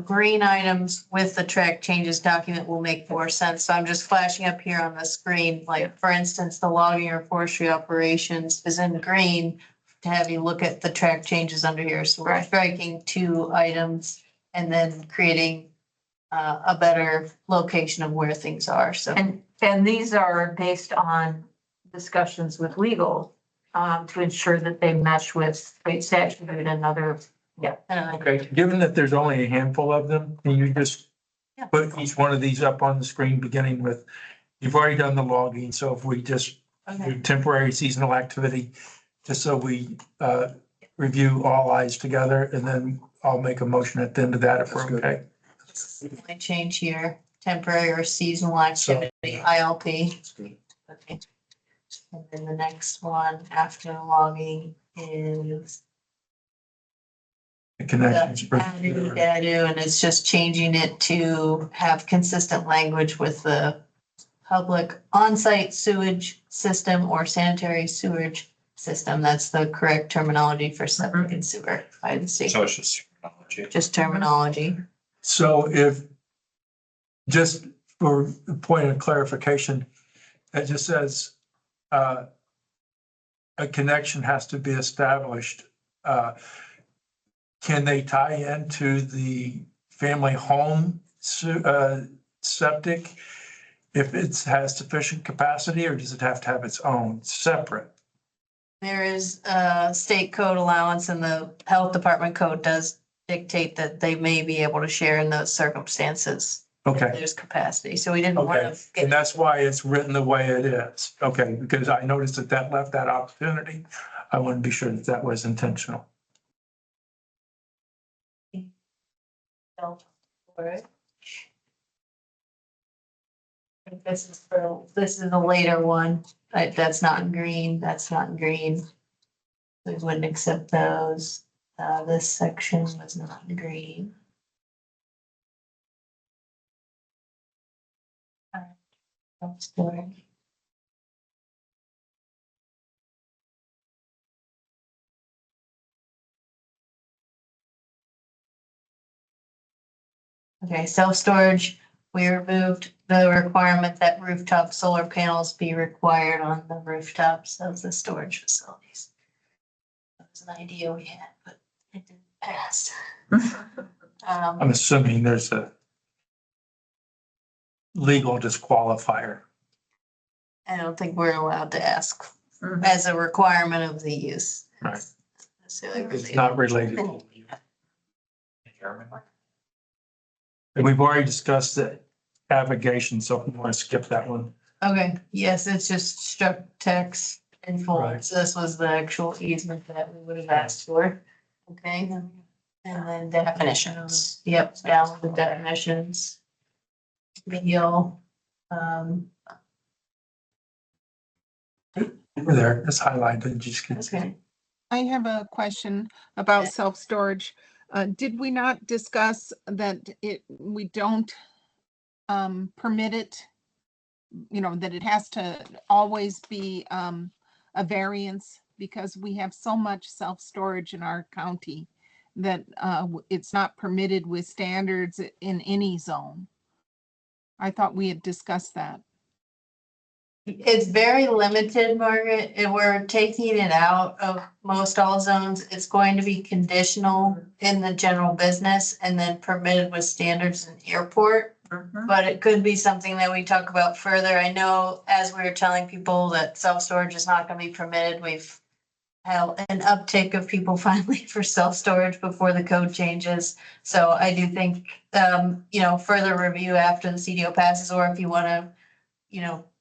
green items with the track changes document will make more sense. So I'm just flashing up here on the screen, like, for instance, the logging or forestry operations is in green to have you look at the track changes under here. So we're Right. striking 2 items and then creating a better location of where things are. So. And these are based on discussions with legal to ensure that they mesh with state statute and other, Okay, given that there's only a handful of them, can you just Yeah. put each one of these up on the screen, beginning with, you've already done the logging, so if we just Okay. do temporary seasonal activity, just so we review all eyes together, and then I'll make a motion at the end of that if we're okay. I change here, temporary or seasonal activity, ILP. Okay. And then the next one after logging is The connections. Dadu, and it's just changing it to have consistent language with the public on-site sewage system or sanitary sewage system. That's the correct terminology for septic and sewer by the state, So it's just terminology. just terminology. So if, just for a point of clarification, it just says, a connection has to be established. Can they tie into the family home septic if it has sufficient capacity, or does it have to have its own separate? There is a state code allowance, and the health department code does dictate that they may be able to share in those circumstances. Okay. There's capacity, so we didn't want Okay, to. and that's why it's written the way it is. Okay, because I noticed that that left that opportunity. I want to be sure that that was intentional. This is a later one. That's not in green, that's not in green. We wouldn't accept those. This section was not in green. Self-storage. Okay, self-storage, we removed the requirement that rooftop solar panels be required on the rooftops of the storage facilities. That was an idea we had, but it didn't pass. I'm assuming there's a legal disqualifier. I don't think we're allowed to ask Mhm. as a requirement of the use. Right. Necessarily It's related. not related. And we've already discussed the navigation, so if we want to skip that one. Okay, yes, it's just struck text in full. Right. So this was the actual easement that we would have asked for. Okay, and then definitions. Yep, down the definitions. Medial, Over there, it's highlighted, just can see. okay. I have a question about self-storage. Did we not discuss that we don't permit it? You know, that it has to always be a variance, because we have so much self-storage in our county that it's not permitted with standards in any zone. I thought we had discussed that. It's very limited, Margaret, and we're taking it out of most all zones. It's going to be conditional in the general business and then permitted with standards in airport. Mhm. But it could be something that we talk about further. I know as we were telling people that self-storage is not gonna be permitted, we've an uptick of people finally for self-storage before the code changes. So I do think, further review after the CDO passes, or if you want to,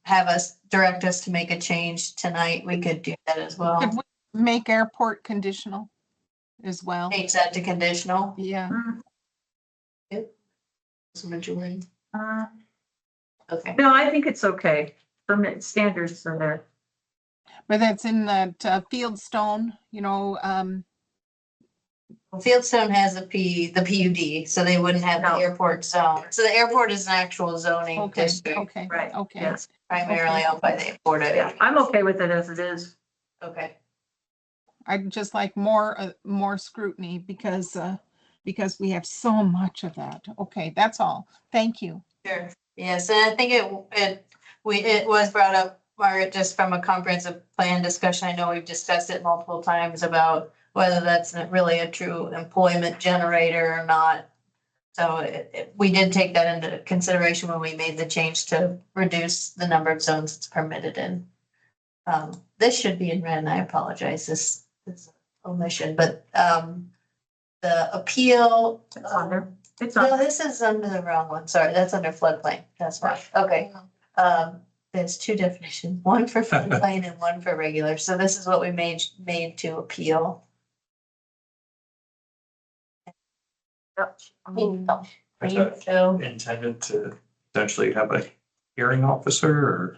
have us direct us to make a change tonight, we could do that as well. Could we make airport conditional as well? Change that to conditional. Yeah, So majority. Uh, Okay. No, I think it's okay. Permit standards are there. but that's in that Fieldstone, Fieldstone has the PUD, so they wouldn't have the No. airport zone. So the airport is an actual zoning okay, district, okay, Right, okay. yes. primarily owned by the airport. Yeah, I'm okay with it as it is. Okay. I'd just like more scrutiny because we have so much of that. Okay, that's all. Thank you. Sure. Yes, and I think it was brought up, Margaret, just from a comprehensive plan discussion. I know we've discussed it multiple times about whether that's not really a true employment generator or not. So we did take that into consideration when we made the change to reduce the number of zones it's permitted in. This should be in red, and I apologize, this omission, but the appeal. It's on there. It's No, on. this is under the wrong one. Sorry, that's under floodplain. That's why. Okay. There's two definitions, one for floodplain and one for regular. So this is what we made to appeal. Is that So intended to potentially have a hearing officer or?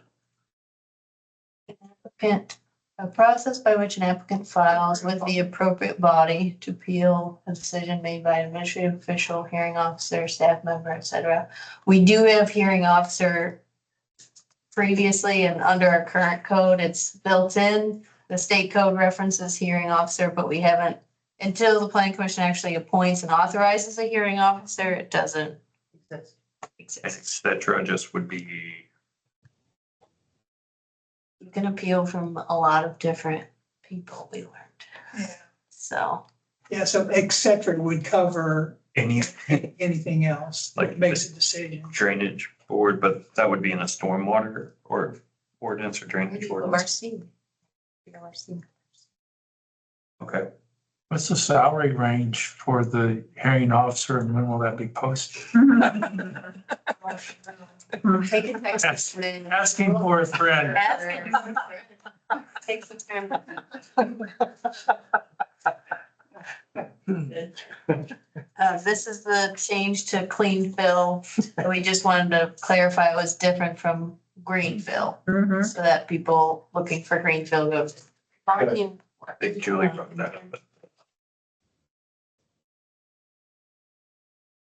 applicant, a process by which an applicant files with the appropriate body to appeal a decision made by an administrative official, hearing officer, staff member, et cetera. We do have hearing officer previously, and under our current code, it's built in. The state code references hearing officer, but we haven't, until the planning commission actually appoints and authorizes a hearing officer, it doesn't exist. Et cetera, just would be, You can appeal from a lot of different people, we learned. Yeah. So, Yeah, so et cetera would cover any anything else that Like makes a decision. drainage board, but that would be in a stormwater or ordinance or drainage ordinance. ORC. ORC. Okay. What's the salary range for the hearing officer and when will that be posted? Take a text and then. Asking for a friend. Take some time. This is the change to clean fill. We just wanted to clarify it was different from green fill, Mhm. so that people looking for green fill go. I think Julie brought that up, but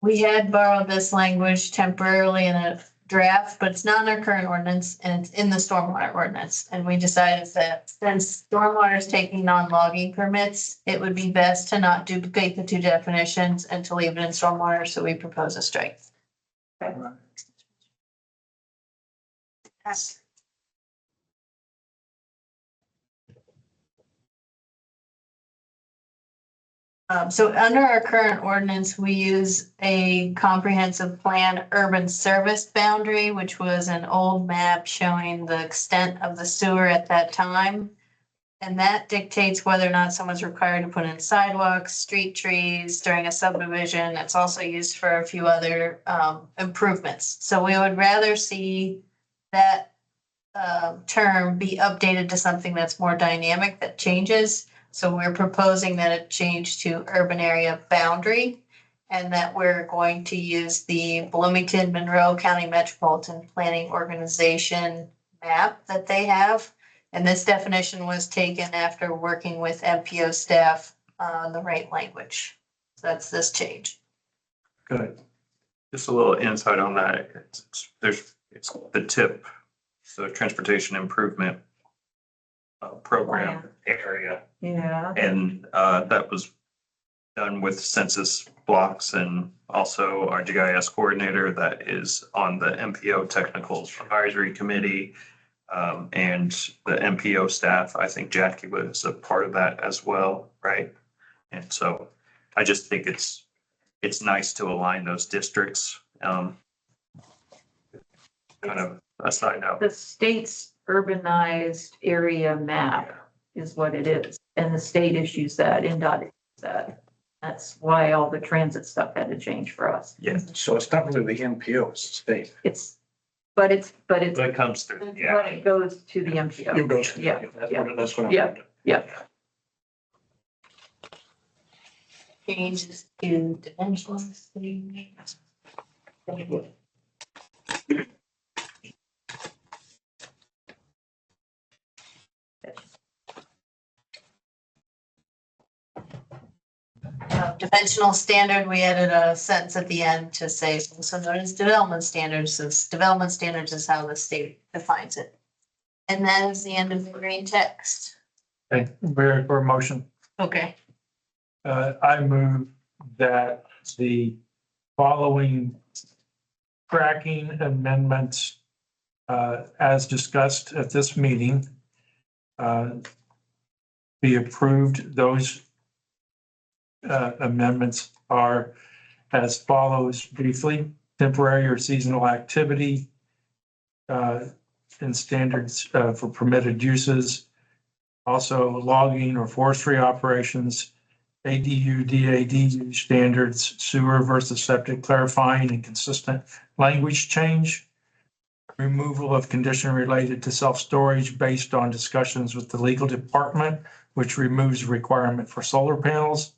We had borrowed this language temporarily in a draft, but it's not in our current ordinance and it's in the stormwater ordinance. And we decided that since stormwater is taking non-logging permits, it would be best to not duplicate the two definitions and to leave it in stormwater, so we propose a strike. So under our current ordinance, we use a comprehensive plan urban service boundary, which was an old map showing the extent of the sewer at that time. And that dictates whether or not someone's required to put in sidewalks, street trees during a subdivision. It's also used for a few other improvements. So we would rather see that term be updated to something that's more dynamic, that changes. So we're proposing that it change to urban area boundary, and that we're going to use the Bloomington Monroe County Metropolitan Planning Organization map that they have. And this definition was taken after working with MPO staff on the right language. So that's this change. good. Just a little insight on that. It's the TIP, so Transportation Improvement Program area. Yeah. And that was done with census blocks and also our GIS coordinator that is on the MPO Technical Advisory Committee. And the MPO staff, I think Jackie was a part of that as well, right? And so I just think it's nice to align those districts. Kind of a side note. The state's urbanized area map is what it is. And the state issues that, NDOT issues that. That's why all the transit stuff had to change for us. Yes. So it's not really the NPO, it's the state. But it It comes through, yeah. But it goes to the MPO. You go. Yeah, That's what I'm. Yeah. Yeah. Changes to dimensional. Dimensional standard, we added a sentence at the end to say also known as development standards, since development standards is how the state defines it. And that is the end of the green text. Okay, we're for a motion. Okay. I move that the following tracking amendments, as discussed at this meeting, be approved. Those amendments are as follows briefly: temporary or seasonal activity and standards for permitted uses. Also logging or forestry operations, ADU, DADU standards, sewer versus septic, clarifying and consistent language change. Removal of condition related to self-storage based on discussions with the legal department, which removes requirement for solar panels.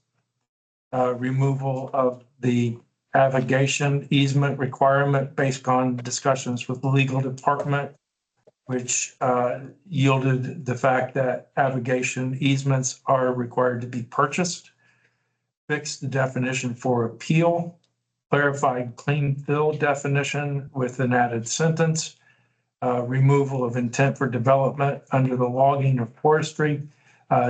Removal of the navigation easement requirement based on discussions with the legal department, which yielded the fact that navigation easements are required to be purchased. Fix the definition for appeal, clarified clean fill definition with an added sentence. Removal of intent for development under the logging of forestry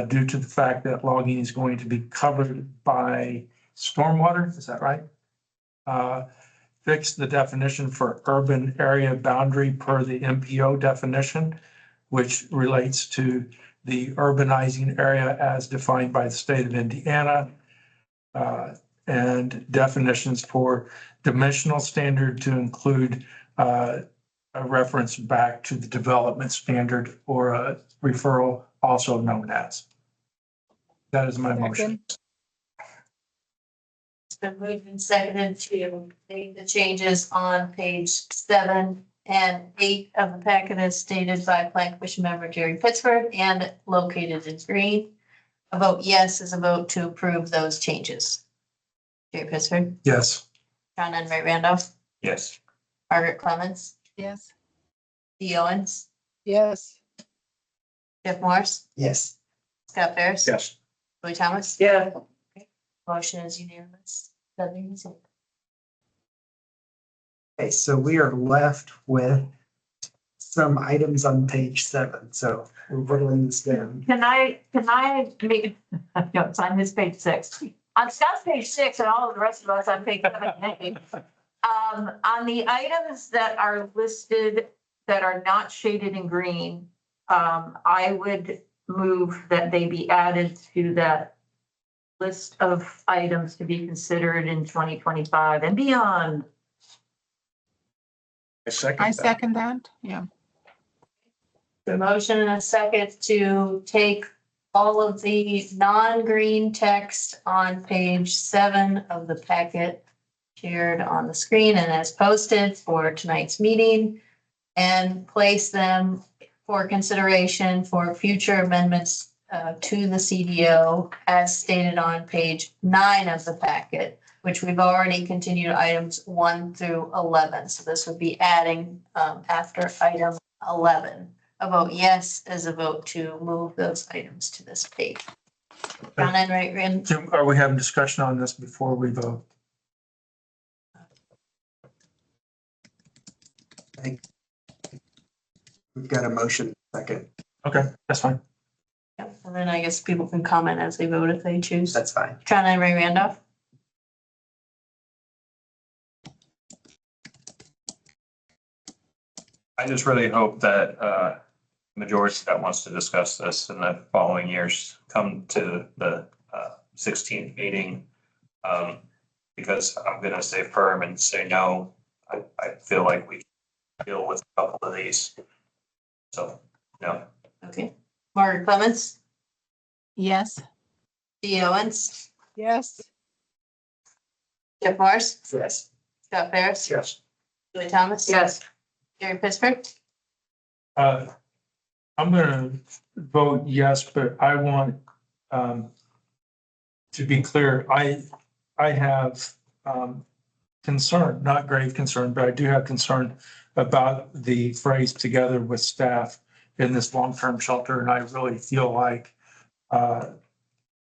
due to the fact that logging is going to be covered by stormwater. Is that right? Fix the definition for urban area boundary per the MPO definition, which relates to the urbanizing area as defined by the state of Indiana. And definitions for dimensional standard to include a reference back to the development standard or a referral also known as. That is my motion. Second. It's been moved and seconded to make the changes on page 7 and 8 of the packet as stated by Plan Commission member Jerry Pittsford and located in green. A vote yes is a vote to approve those changes. Jerry Pittsford, Yes. John Enright Randolph, Yes. Margaret Clemens, Yes. Dee Owens, Yes. Jeff Morris, Yes. Scott Ferris. Yes. Joey Thomas. Yeah. Motion is unanimous. Seven zero. Okay, so we are left with some items on page 7. So we're whittling this down. Can I make, no, it's on this page 6. On Scott's page 6 and all of the rest of us on page 7 and 8. On the items that are listed that are not shaded in green, I would move that they be added to that list of items to be considered in 2025 and beyond. I second I that. second that. Yeah. The motion and a second to take all of the non-green text on page 7 of the packet shared on the screen and as posted for tonight's meeting and place them for consideration for future amendments to the CDO as stated on page 9 of the packet, which we've already continued items 1 through 11. So this would be adding after item 11. A vote yes is a vote to move those items to this page. John Enright Rand. Jim, are we having discussion on this before we vote? We've got a motion second. Okay, that's fine. And then I guess people can comment as they vote if they choose. That's fine. John Enright Randolph. I just really hope that majority that wants to discuss this in the following years come to the 16th meeting. Because I'm gonna stay firm and say no. I feel like we deal with a couple of these. So, no. Okay. Margaret Clemens, Yes. Dee Owens, Yes, Jeff Morris, Yes. Scott Ferris, Yes. Julie Thomas. Yes. Gary Pittsburgh. I'm gonna vote yes, but I want, to be clear, I have, concern, not grave concern, but I do have concern about the phrase together with staff in this long-term shelter. And I really feel like,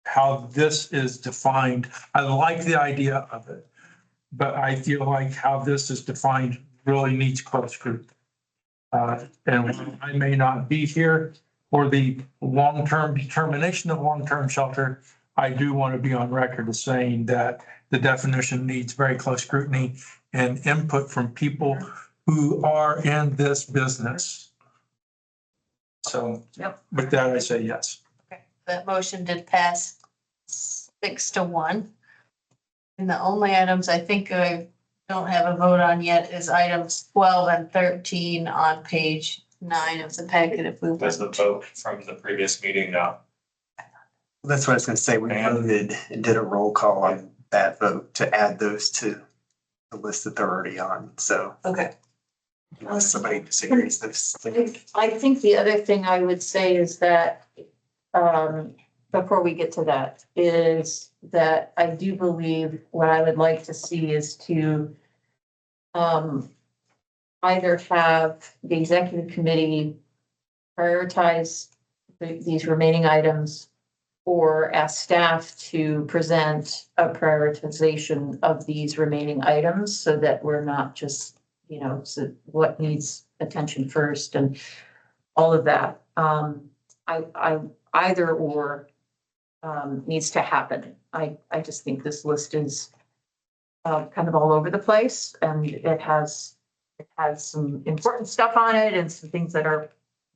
how this is defined, I like the idea of it, but I feel like how this is defined really needs close scrutiny. And while I may not be here for the long-term determination of long-term shelter, I do want to be on record as saying that the definition needs very close scrutiny and input from people who are in this business. So Yep. with that, I say yes. Okay, that motion did pass 6-1. And the only items I think I don't have a vote on yet is items 12 and 13 on page 9 of the packet if we Was the want. vote from the previous meeting now? That's what I was gonna say. We And- voted and did a roll call on that vote to add those to the list that they're already on. So Okay, unless somebody disagrees, this. I think the other thing I would say is that, before we get to that, is that I do believe what I would like to see is to either have the executive committee prioritize these remaining items or ask staff to present a prioritization of these remaining items so that we're not just, so what needs attention first and all of that. I either or needs to happen. I just think this list is kind of all over the place and it has some important stuff on it and some things that are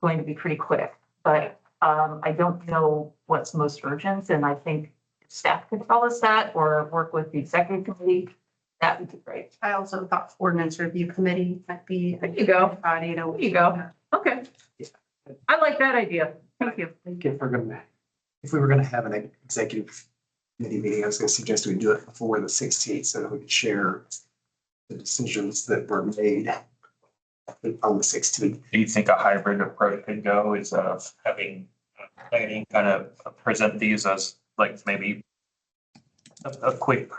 going to be pretty quick. But I don't know what's most urgent, and I think if staff could tell us that or work with the executive committee, that would be great. I also thought ordinance review committee might be. There you go. Body to. There you go. Okay. I like that idea. Thank you. I think if we were gonna have an executive committee meeting, I was gonna suggest we do it before the 16th so that we could share the decisions that were made on the 16th. Do you think a hybrid approach could go is of having planning kind of present these as like maybe a quick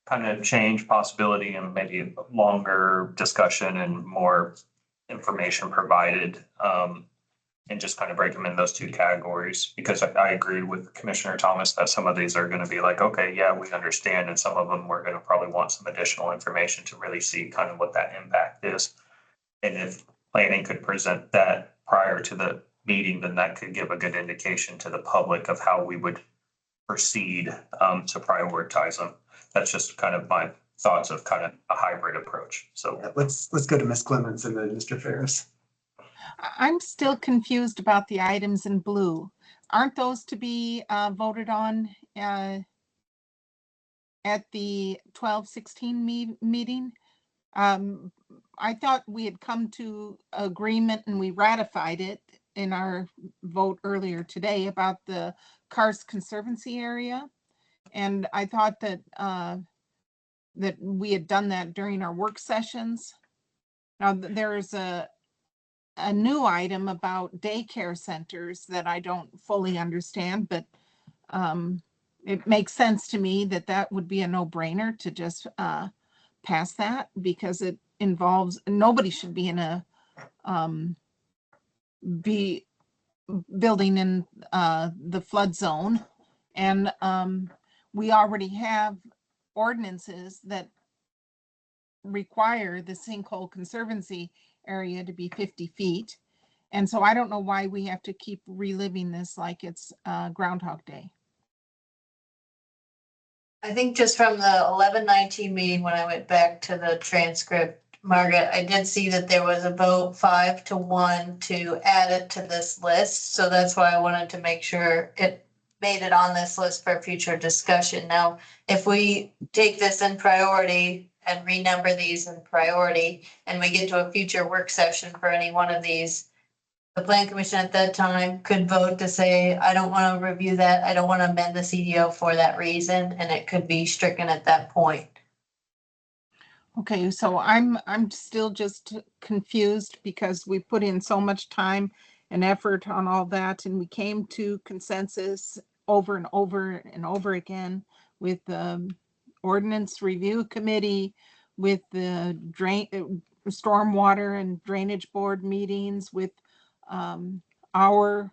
kind of change possibility and maybe a longer discussion and more information provided, and just kind of break them in those two categories? Because I agree with Commissioner Thomas that some of these are going to be like, okay, yeah, we understand. And some of them we're going to probably want some additional information to really see kind of what that impact is. And if planning could present that prior to the meeting, then that could give a good indication to the public of how we would proceed to prioritize them. That's just kind of my thoughts of kind of a hybrid approach. So Yeah, let's go to Ms. Clemens and then Mr. Ferris. I'm still confused about the items in blue. Aren't those to be voted on at the 12-16 meeting? I thought we had come to agreement and we ratified it in our vote earlier today about the Karst Conservancy area. And I thought that that we had done that during our work sessions. Now, there is a new item about daycare centers that I don't fully understand, but it makes sense to me that that would be a no-brainer to just pass that because it involves, nobody should be in a building in the flood zone. And we already have ordinances that require the Sinkhole Conservancy area to be 50 feet. And so I don't know why we have to keep reliving this like it's Groundhog Day. I think just from the 11-19 meeting, when I went back to the transcript, Margaret, I did see that there was a vote 5-1 to add it to this list. So that's why I wanted to make sure it made it on this list for future discussion. Now, if we take this in priority and renumber these in priority, and we get to a future work session for any one of these, the plan commission at that time could vote to say, I don't want to review that, I don't want to amend the CDO for that reason, and it could be stricken at that point. Okay, so I'm still just confused because we put in so much time and effort on all that, and we came to consensus over and over and over again with the ordinance review committee, with the stormwater and drainage board meetings, with our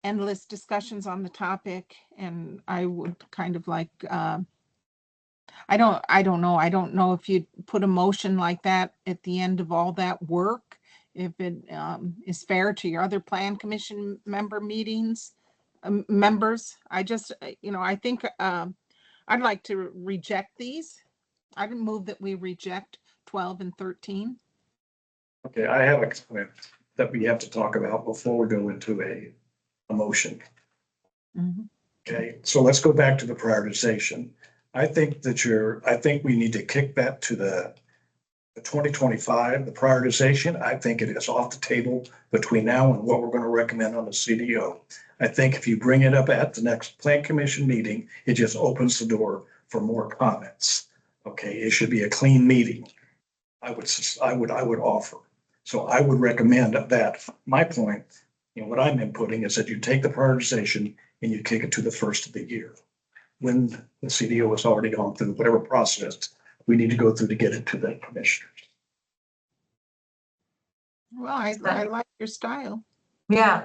endless discussions on the topic. And I would kind of like, I don't know. I don't know if you'd put a motion like that at the end of all that work, if it is fair to your other plan commission meetings, members. I just, I think I'd like to reject these. I'd move that we reject 12 and 13. Okay, I have a comment that we have to talk about before we go into a motion. Mhm. Okay, so let's go back to the prioritization. I think we need to kick that to the 2025, the prioritization. I think it is off the table between now and what we're going to recommend on the CDO. I think if you bring it up at the next plan commission meeting, it just opens the door for more comments. Okay, it should be a clean meeting. I would offer. So I would recommend that. My point, what I'm inputting is that you take the prioritization and you kick it to the first of the year, when the CDO has already gone through whatever process we need to go through to get it to the commissioners. Well, I like your style. Yeah,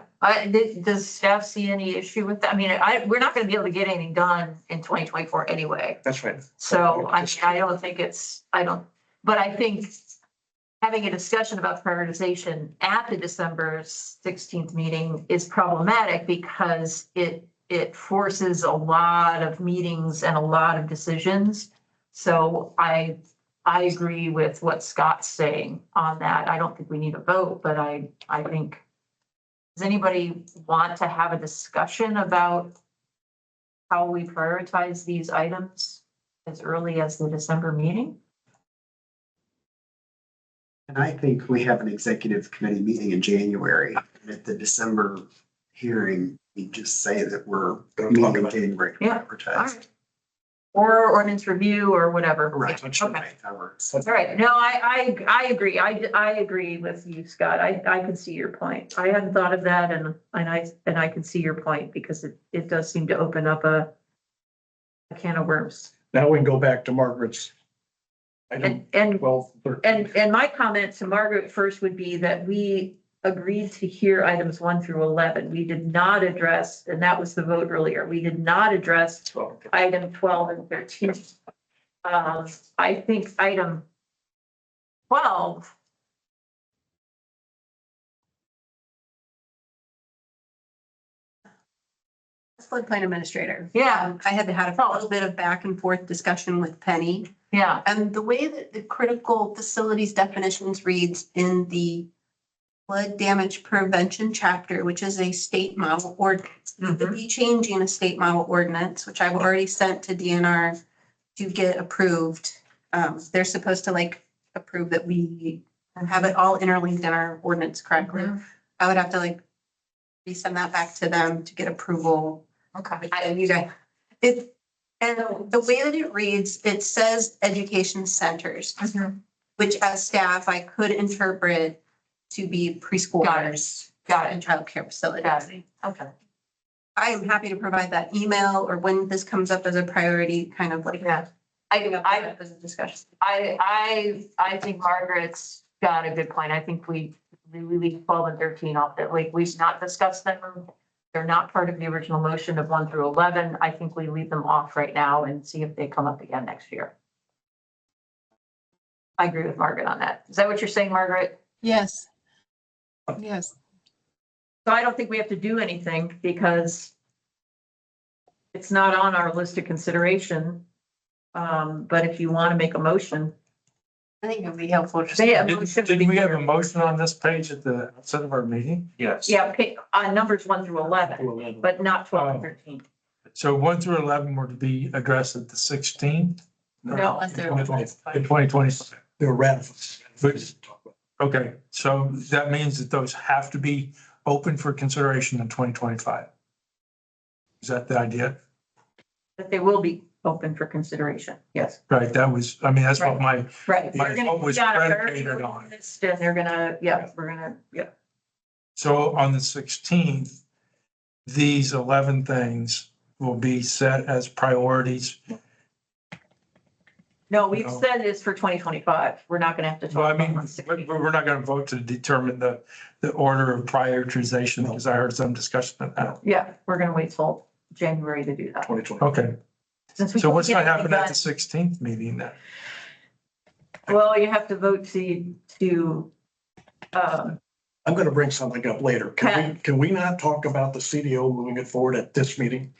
does staff see any issue with that? I mean, we're not gonna be able to get anything done in 2024 anyway. That's right. So I don't think but I think having a discussion about prioritization at the December 16th meeting is problematic because it forces a lot of meetings and a lot of decisions. So I agree with what Scott's saying on that. I don't think we need a vote, but I think, does anybody want to have a discussion about how we prioritize these items as early as the December meeting? And I think we have an executive committee meeting in January. And at the December hearing, we just say that we're meeting in January to Yeah, advertise. All right. Or ordinance review or whatever. Right. Okay. All right. No, I agree. I agree with you, Scott. I can see your point. I hadn't thought of that and I can see your point because it does seem to open up a can of worms. Now we can go back to Margaret's. Item And 12, 13. And my comment to Margaret first would be that we agreed to hear items 1 through 11. We did not address, and that was the vote earlier, we did not address 12. item 12 and 13. I think item 12. Floodplain administrator. Yeah, I had a little bit of back and forth discussion with Penny. yeah, And the way that the critical facilities definitions reads in the flood damage prevention chapter, which is a state model ordinance. We'll be changing a state model ordinance, which I've already sent to DNR to get approved. They're supposed to approve that we have it all interlinked in our ordinance correctly. I would have to resend that back to them to get approval. okay. And you guys, and the way that it reads, it says education centers, which as staff, I could interpret to be preschoolers. Got And it. childcare facilities. Got it. Okay. I am happy to provide that email or when this comes up as a priority, kind of Yeah. as a discussion. I think Margaret's got a good point. I think we leave 12 and 13 off that. We've not discussed them. They're not part of the original motion of 1 through 11. I think we leave them off right now and see if they come up again next year. I agree with Margaret on that. Is that what you're saying, Margaret? Yes. Yes. So I don't think we have to do anything because it's not on our list of consideration. But if you want to make a motion. I think it would be helpful just. Yeah. Didn't we have a motion on this page at the outset of our meeting? Yes. Yeah, pick on numbers 1 through 11, but not 12 and 13. So 1 through 11 were to be addressed at the 16th? No. In 2020. They're ratified. Okay, so that means that those have to be open for consideration in 2025. Is that the idea? But they will be open for consideration. Yes. Right, that was, I mean, that's what my, Right. My They're gonna vote was be on a very predicated short on. list, and they're gonna, yeah, we're gonna, yeah. so on the 16th, these 11 things will be set as priorities. No, we've No. said it's for 2025. We're not gonna have to Well, I talk about mean, it on 16. we're not going to vote to determine the order of prioritization because I heard some discussion of that. Yeah, we're gonna wait till January to do that. 2020. Okay, Since we so can't what's get going to anything happen at done- the 16th meeting then? Well, you have to vote to, I'm gonna bring something up later. Can we not talk about the CDO moving it forward at this meeting?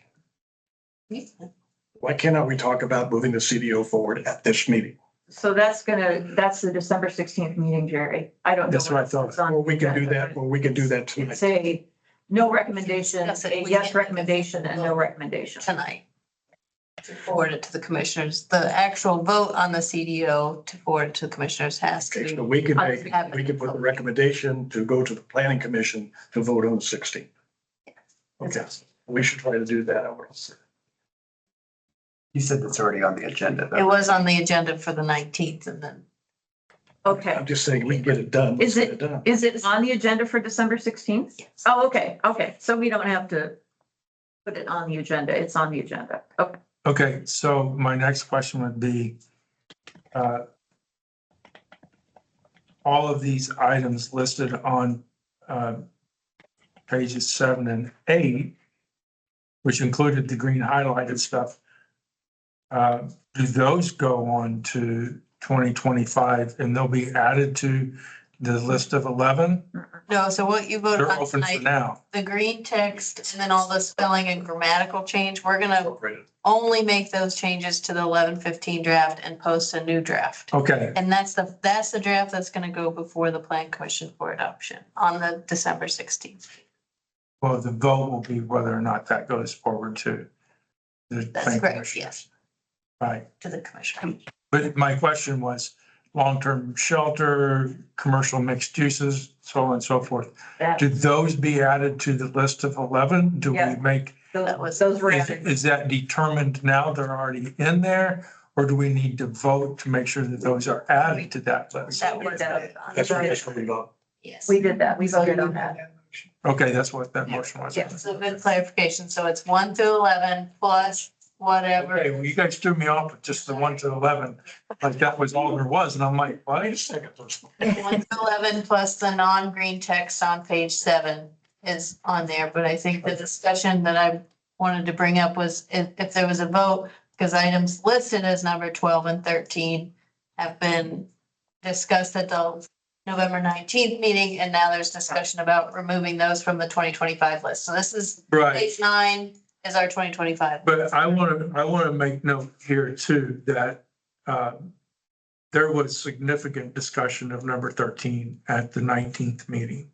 Why cannot we talk about moving the CDO forward at this meeting? so that's the December 16th meeting, Jerry. I don't know. That's what I thought. else is on Or we can do the that, agenda. or we can do that It's tonight. a no recommendation, Yes, a we yes can. recommendation and no recommendation. Tonight. To forward it to the commissioners. The actual vote on the CDO to forward it to the commissioners has to Okay, so be. we can put the recommendation to go to the planning commission to vote on the 16th. Okay, we should try to do that. You said it's already on the agenda. It though. was on the agenda for the 19th and then. Okay. I'm just saying, we can get it done. Is Let's get done. Is it on the agenda for December 16th? Yes. Oh, okay, okay. So we don't have to put it on the agenda. It's on the agenda. Okay. Okay, so my next question would be, all of these items listed on pages 7 and 8, which included the green highlighted stuff, do those go on to 2025 and they'll be added to the list of 11? No, so what you voted They're on open for tonight, now. the green text and then all the spelling and grammatical change, we're gonna only make those changes to the 11-15 draft and post a new draft. Okay, And that's the draft that's gonna go before the plan commission for adoption on the December 16th. well, the vote will be whether or not that goes forward to the That's planning correct, commission. yes, Right. to the commission. But my question was, long-term shelter, commercial mixed uses, so on and so forth. That, Do those be added to the list of 11? Do we Yeah. make, That was- those were is added. is that determined now they're already in there? Or do we need to vote to make sure that those are added to that list? That was voted on. That's what it's voted on. Yes. We did that. We voted on that. Okay, that's what that motion was. Yeah. So good clarification. So it's 1 through 11 plus whatever. Okay, well, you guys threw me off with just the 1 to 11, like that was all there was, and I'm like, what? Wait a second. 1 to 11 plus the non-green text on page 7 is on there. But I think the discussion that I wanted to bring up was if there was a vote, because items listed as number 12 and 13 have been discussed at the November 19th meeting, and now there's discussion about removing those from the 2025 list. So this is Right. page 9 is our 2025. But I want to make note here too, that there was significant discussion of number 13 at the 19th meeting.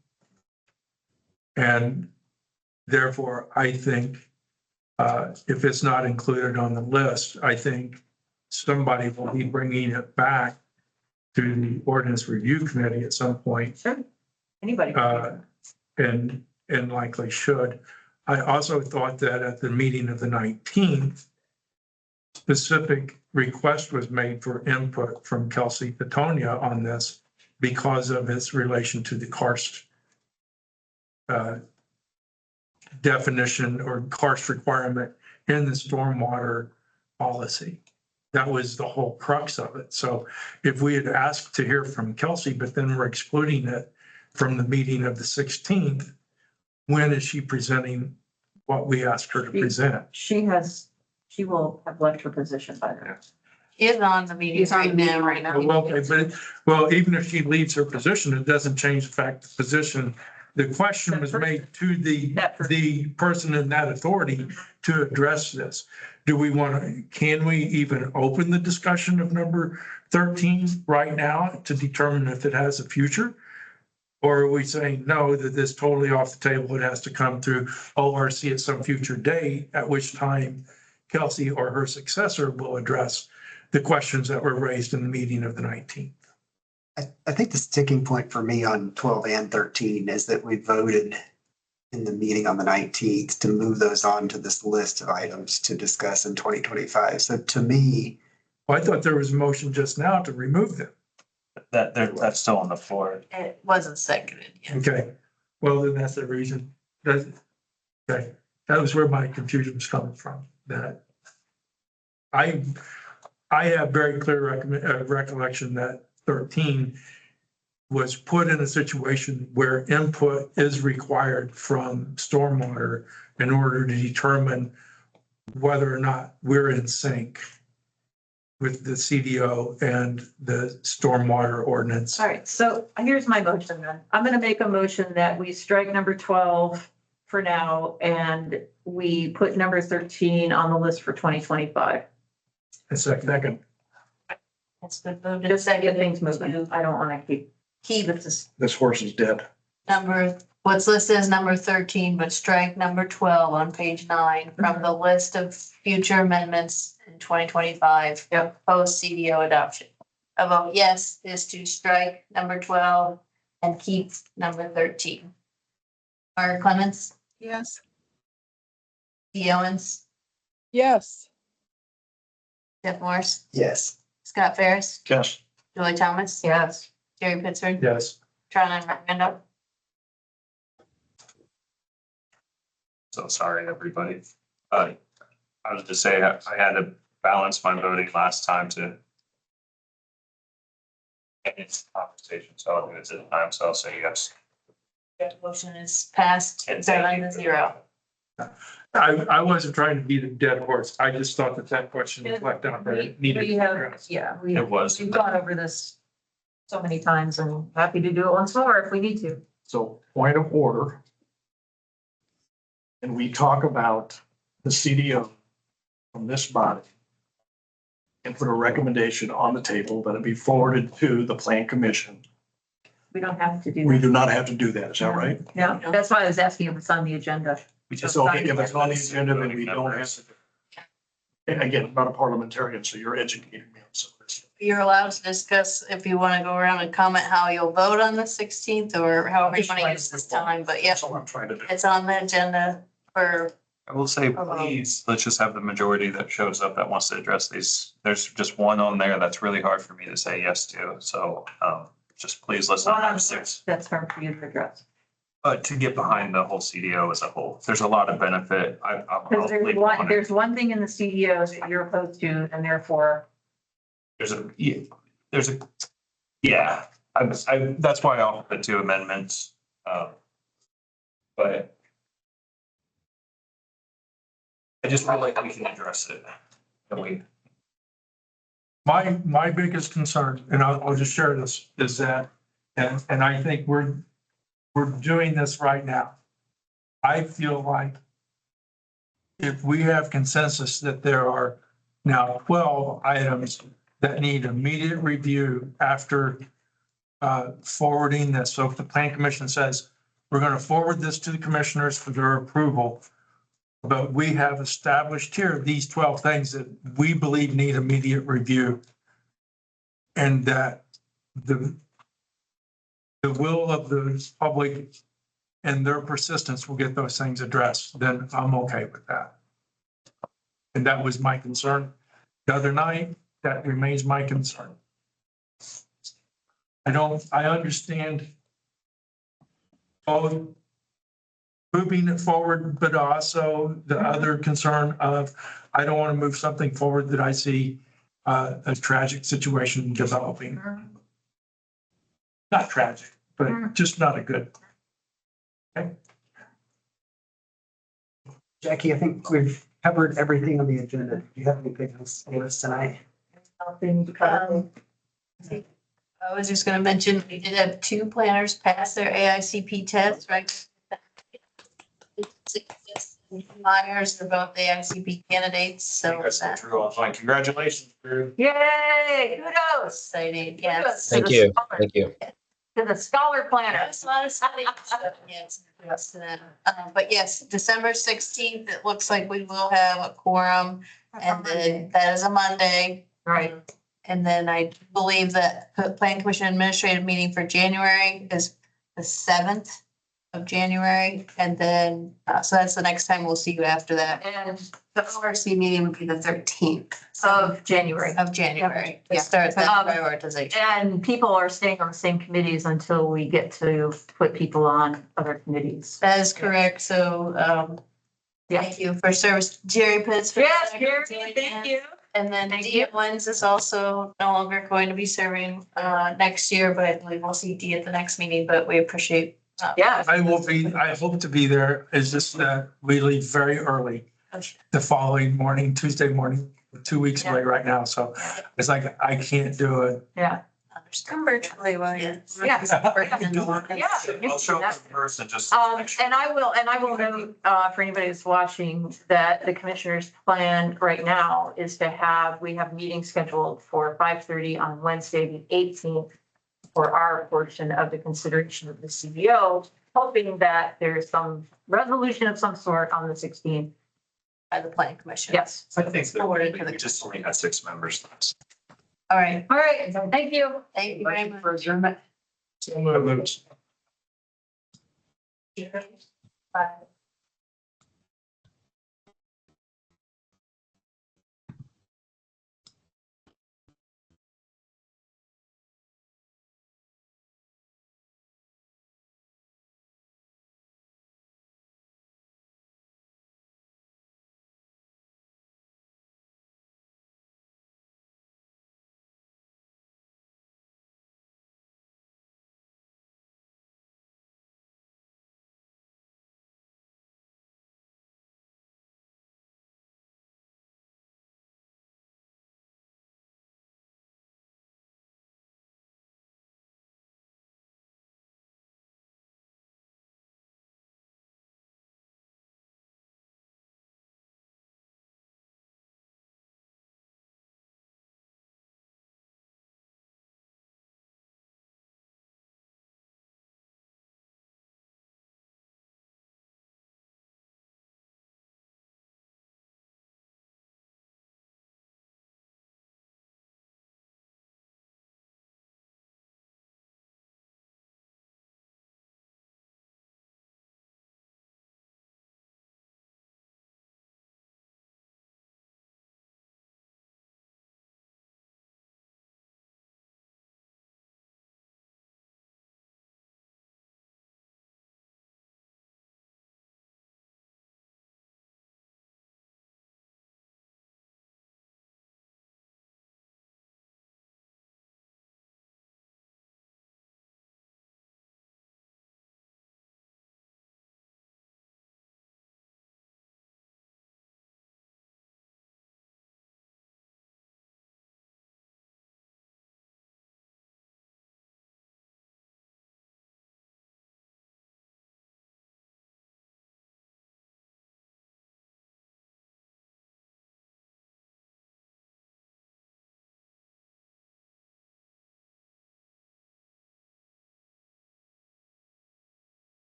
And therefore, I think if it's not included on the list, I think somebody will be bringing it back to the ordinance review committee at some point. Sure. Anybody. And likely should. I also thought that at the meeting of the 19th, specific request was made for input from Kelsey Petonia on this because of its relation to the karst definition or karst requirement in the stormwater policy. That was the whole crux of it. So if we had asked to hear from Kelsey, but then we're excluding it from the meeting of the 16th, when is she presenting what we asked her to present? She will have left her position by then. He is on the meeting He's on right the meeting now. right now. Well, okay, well, even if she leaves her position, it doesn't change the fact the position. The question was made to the person in that authority to address this. Do we want to, can we even open the discussion of number 13 right now to determine if it has a future? Or are we saying, no, that this totally off the table, it has to come through ORC at some future date, at which time Kelsey or her successor will address the questions that were raised in the meeting of the 19th? I think the sticking point for me on 12 and 13 is that we voted in the meeting on the 19th to move those on to this list of items to discuss in 2025. So to me, Well, I thought there was a motion just now to remove them. That's still on the floor. It wasn't seconded yet. Okay, well, then that's the reason. Okay, that was where my confusion was coming from, that I have very clear recollection that 13 was put in a situation where input is required from stormwater in order to determine whether or not we're in sync with the CDO and the stormwater ordinance. All right, so here's my motion then. I'm gonna make a motion that we strike number 12 for now, and we put number 13 on the list for 2025. A second. It's been moved and Just to get seconded things moving. to I don't wanna keep, keep This horse is dead. what's listed as number 13, but strike number 12 on page 9 from the list of future amendments in 2025. Yep. Post CDO adoption. A vote yes is to strike number 12 and keep number 13. Margaret Clemens, Yes. Dee Owens, Yes. Jeff Morris, yes. Scott Ferris, Yes. Julie Thomas, yes. Jerry Pittsburgh, Yes. Tryon Randall. So sorry, everybody. I was just saying, I had to balance my voting last time to get into conversation, so I'll do it this time, so I'll say yes. Motion is passed, And thank you. 7-0. I wasn't trying to beat a dead horse. I just thought that question was left out there. It needed to We be have, addressed. yeah, It was. we've gone over this so many times and happy to do it once more if we need to. So point of order. And we talk about the CDO from this body. And put a recommendation on the table that it be forwarded to the plan commission. We don't have to do We that. do not have to do that, is that right? Yeah, that's why I was asking if it's on the agenda. We just. So if it's on the agenda, then we don't have to. And again, I'm not a parliamentarian, so you're educating me on some of this. You're allowed to discuss if you want to go around and comment how you'll vote on the 16th or however you want to use this time, but yeah, That's all I'm trying to do. it's on the agenda for, I will say, please, let's just have the majority that shows up that wants to address these. There's just one on there that's really hard for me to say yes to, so, just please let's not have six. That's hard for you to address. But to get behind the whole CDO as a whole, there's a lot of benefit. Because there's one thing in the CEOs that you're opposed to, and therefore, There's a, yeah, that's why I offered the two amendments. But I just feel like we can address it. And we, My biggest concern, and I'll just share this, is that, and I think we're doing this right now. I feel like if we have consensus that there are now 12 items that need immediate review after forwarding this. So if the plan commission says, we're going to forward this to the commissioners for their approval, but we have established here these 12 things that we believe need immediate review, and that the will of the public and their persistence will get those things addressed, then I'm okay with that. And that was my concern the other night. That remains my concern. I understand both moving it forward, but also the other concern of, I don't want to move something forward that I see a tragic situation developing. Not tragic, but just not a good. Okay. Jackie, I think we've covered everything on the agenda. Do you have anything else for us tonight? I was just gonna mention, we did have 2 planners pass their AICP test, right? Myers, they're both AICP candidates, so that's Drew, I'm fine. Congratulations, Drew. yay, kudos. exciting, yes. To the Thank you. scholar- Thank you. To the scholar planner. There's a lot of study. Yes, yes, to them. But yes, December 16th, it looks like we will have a quorum, and then that is a Monday. Right, And then I believe that the Plan Commission Administrative meeting for January is the 7th of January. And then, so that's the next time we'll see you after that. And The ORC meeting would be the 13th of January. of January. To Yeah. start that Um, prioritization. And people are staying on the same committees until we get to put people on other committees. That is correct. So, Yeah. thank you for service, Jerry Pitts. for Yes, doing Gary, that. thank you. And then Thank Dee you. Owens is also no longer going to be serving next year, but we will see Dee at the next meeting, but we appreciate. Yeah. I will be, I hope to be there. It's just that we leave very early the following morning, Tuesday morning, 2 weeks away right now. So it's like, I can't do it. Yeah. Come virtually while you're. Yeah. I'll show up in person just. And I will note, for anybody that's watching, that the commissioner's plan right now is to we have meetings scheduled for 5:30 on Wednesday, the 18th, for our portion of the consideration of the CBO, hoping that there's some resolution of some sort on the 16th. By the Plan Commission. Yes. I think Forwarded to that the- we just only had 6 members. All right. All right, thank you. Thank you very much. So moved. Bye.